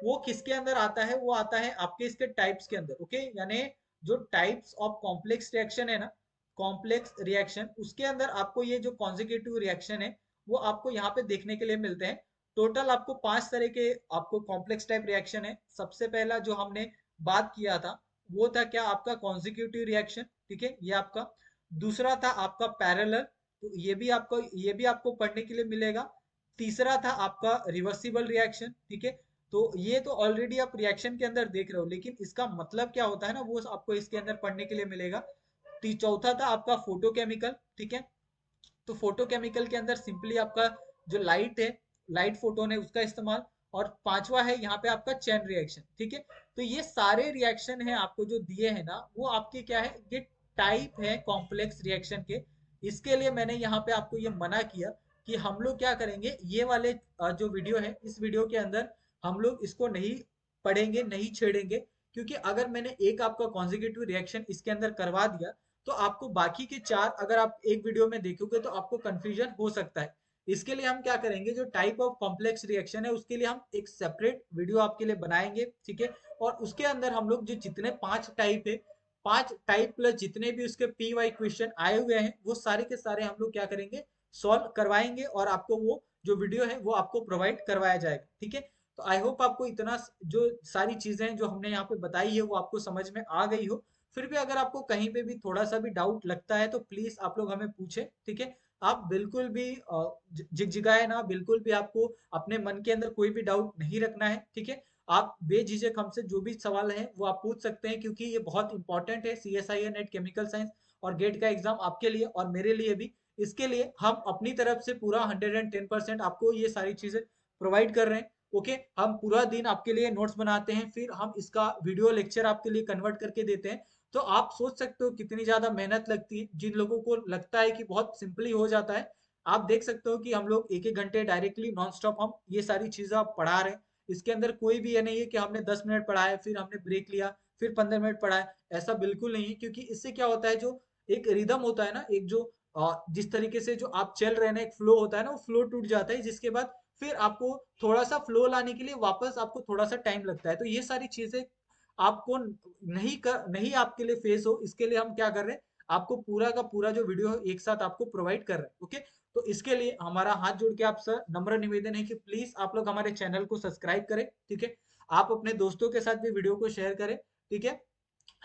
वो किसके अंदर आता है, वो आता है आपके इसके टाइप्स के अंदर, ओके। यानी जो टाइप्स ऑफ कॉम्प्लेक्स रिएक्शन है ना, कॉम्प्लेक्स रिएक्शन, उसके अंदर आपको ये जो कॉन्जिक्यूटिव रिएक्शन है वो आपको यहाँ पे देखने के लिए मिलते हैं। टोटल आपको 5 तरह के आपको कॉम्प्लेक्स टाइप रिएक्शन है। सबसे पहला जो हमने बात किया था वो था क्या, आपका कॉन्जिक्यूटिव रिएक्शन, ठीक है, ये आपका। दूसरा था आपका पैरेलल, तो ये भी आपको पढ़ने के लिए मिलेगा। तीसरा था आपका रिवर्सिबल रिएक्शन, ठीक है। तो ये तो ऑलरेडी आप रिएक्शन के अंदर देख रहे हो, लेकिन इसका मतलब क्या होता है ना वो आपको इसके अंदर पढ़ने के लिए मिलेगा। चौथा था आपका फोटोकेमिकल, ठीक है। तो फोटोकेमिकल के अंदर सिंपली आपका जो लाइट है, लाइट फोटोन है उसका इस्तेमाल। और पांचवा है यहाँ पे आपका चेन रिएक्शन। ठीक है, तो ये सारे रिएक्शन है आपको जो दिए हैं ना, वो आपके क्या है, ये टाइप है कॉम्प्लेक्स रिएक्शन के। इसके लिए मैंने यहाँ पे आपको ये मना किया कि हम लोग क्या करेंगे, ये वाले जो वीडियो है, इस वीडियो के अंदर हम लोग इसको नहीं पढ़ेंगे, नहीं छेड़ेंगे, क्योंकि अगर मैंने एक आपका कॉन्जिक्यूटिव रिएक्शन इसके अंदर करवा दिया तो आपको बाकी के चार अगर आप एक वीडियो में देखोगे तो आपको कंफ्यूजन हो सकता है। इसके लिए हम क्या करेंगे, जो टाइप ऑफ कॉम्प्लेक्स रिएक्शन है उसके लिए हम एक सेपरेट वीडियो आपके लिए बनाएंगे। ठीक है, और उसके अंदर हम लोग जो जितने पांच टाइप है, पांच टाइप प्लस जितने भी उसके पी वाई क्वेश्चन आए हुए हैं, वो सारे के सारे हम लोग क्या करेंगे, सॉल्व करवाएंगे और आपको वो जो वीडियो है वो आपको प्रोवाइड करवाया जाएगा। ठीक है, तो आई होप आपको इतना जो सारी चीजें जो हमने यहाँ पे बताई है वो आपको समझ में आ गई हो। फिर भी अगर आपको कहीं पे भी थोड़ा सा भी डाउट लगता है तो प्लीज आप लोग हमें पूछे। ठीक है, आप बिल्कुल भी झिगझिगाए ना, बिल्कुल भी आपको अपने मन के अंदर कोई भी डाउट नहीं रखना है। ठीक है, आप बेझिझक हमसे जो भी सवाल है वो आप पूछ सकते हैं, क्योंकि ये बहुत इंपॉर्टेंट है, CSIR नेट केमिकल साइंस और गेट का एग्जाम आपके लिए और मेरे लिए भी। इसके लिए हम अपनी तरफ से पूरा 110% आपको ये सारी चीजें प्रोवाइड कर रहे हैं। ओके, हम पूरा दिन आपके लिए नोट्स बनाते हैं, फिर हम इसका वीडियो लेक्चर आपके लिए कन्वर्ट करके देते हैं। तो आप सोच सकते हो कितनी ज्यादा मेहनत लगती है। जिन लोगों को लगता है कि बहुत सिंपली हो जाता है, आप देख सकते हो कि हम लोग एक एक घंटे डायरेक्टली नॉन स्टॉप हम ये सारी चीजें आप पढ़ा रहे हैं। इसके अंदर कोई भी ये नहीं है कि हमने 10 मिनट पढ़ाया फिर हमने ब्रेक लिया फिर 15 मिनट पढ़ाया, ऐसा बिल्कुल नहीं है। क्योंकि इससे क्या होता है, जो एक रिदम होता है ना, एक जो जिस तरीके से जो आप चल रहे हैं ना, एक फ्लो होता है ना, वो फ्लो टूट जाता है, जिसके बाद फिर आपको थोड़ा सा फ्लो लाने के लिए वापस आपको थोड़ा सा टाइम लगता है। तो ये सारी चीजें आपको नहीं आपके लिए फेस हो, इसके लिए हम क्या कर रहे हैं, आपको पूरा का पूरा जो वीडियो एक साथ आपको प्रोवाइड कर रहे हैं। ओके, तो इसके लिए हमारा हाथ जोड़ के आपसे नम्र निवेदन है कि प्लीज आप लोग हमारे चैनल को सब्सक्राइब करें। ठीक है, आप अपने दोस्तों के साथ भी वीडियो को शेयर करें। ठीक है,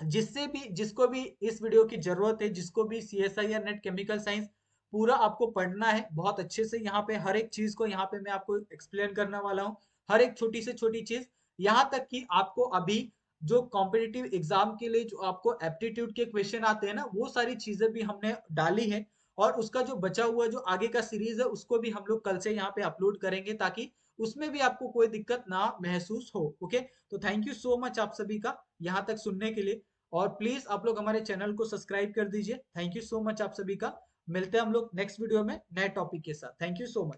जिससे भी जिसको भी इस वीडियो की जरूरत है, जिसको भी CSIR नेट केमिकल साइंस पूरा आपको पढ़ना है बहुत अच्छे से, यहाँ पे हर एक चीज को यहाँ पे मैं आपको एक्सप्लेन करने वाला हूँ, हर एक छोटी से छोटी चीज, यहाँ तक कि आपको अभी जो कॉम्पिटिटिव एग्जाम के लिए जो आपको एप्टीट्यूड के क्वेश्चन आते हैं ना, वो सारी चीजें भी हमने डाली है। और उसका जो बचा हुआ जो आगे का सीरीज है उसको भी हम लोग कल से यहाँ पे अपलोड करेंगे, ताकि उसमें भी आपको कोई दिक्कत ना महसूस हो। ओके, तो थैंक यू सो मच आप सभी का यहाँ तक सुनने के लिए। और प्लीज आप लोग हमारे चैनल को सब्सक्राइब कर दीजिए। थैंक यू सो मच आप सभी का। मिलते हैं हम लोग नेक्स्ट वीडियो में नए टॉपिक के साथ। Thank you so much.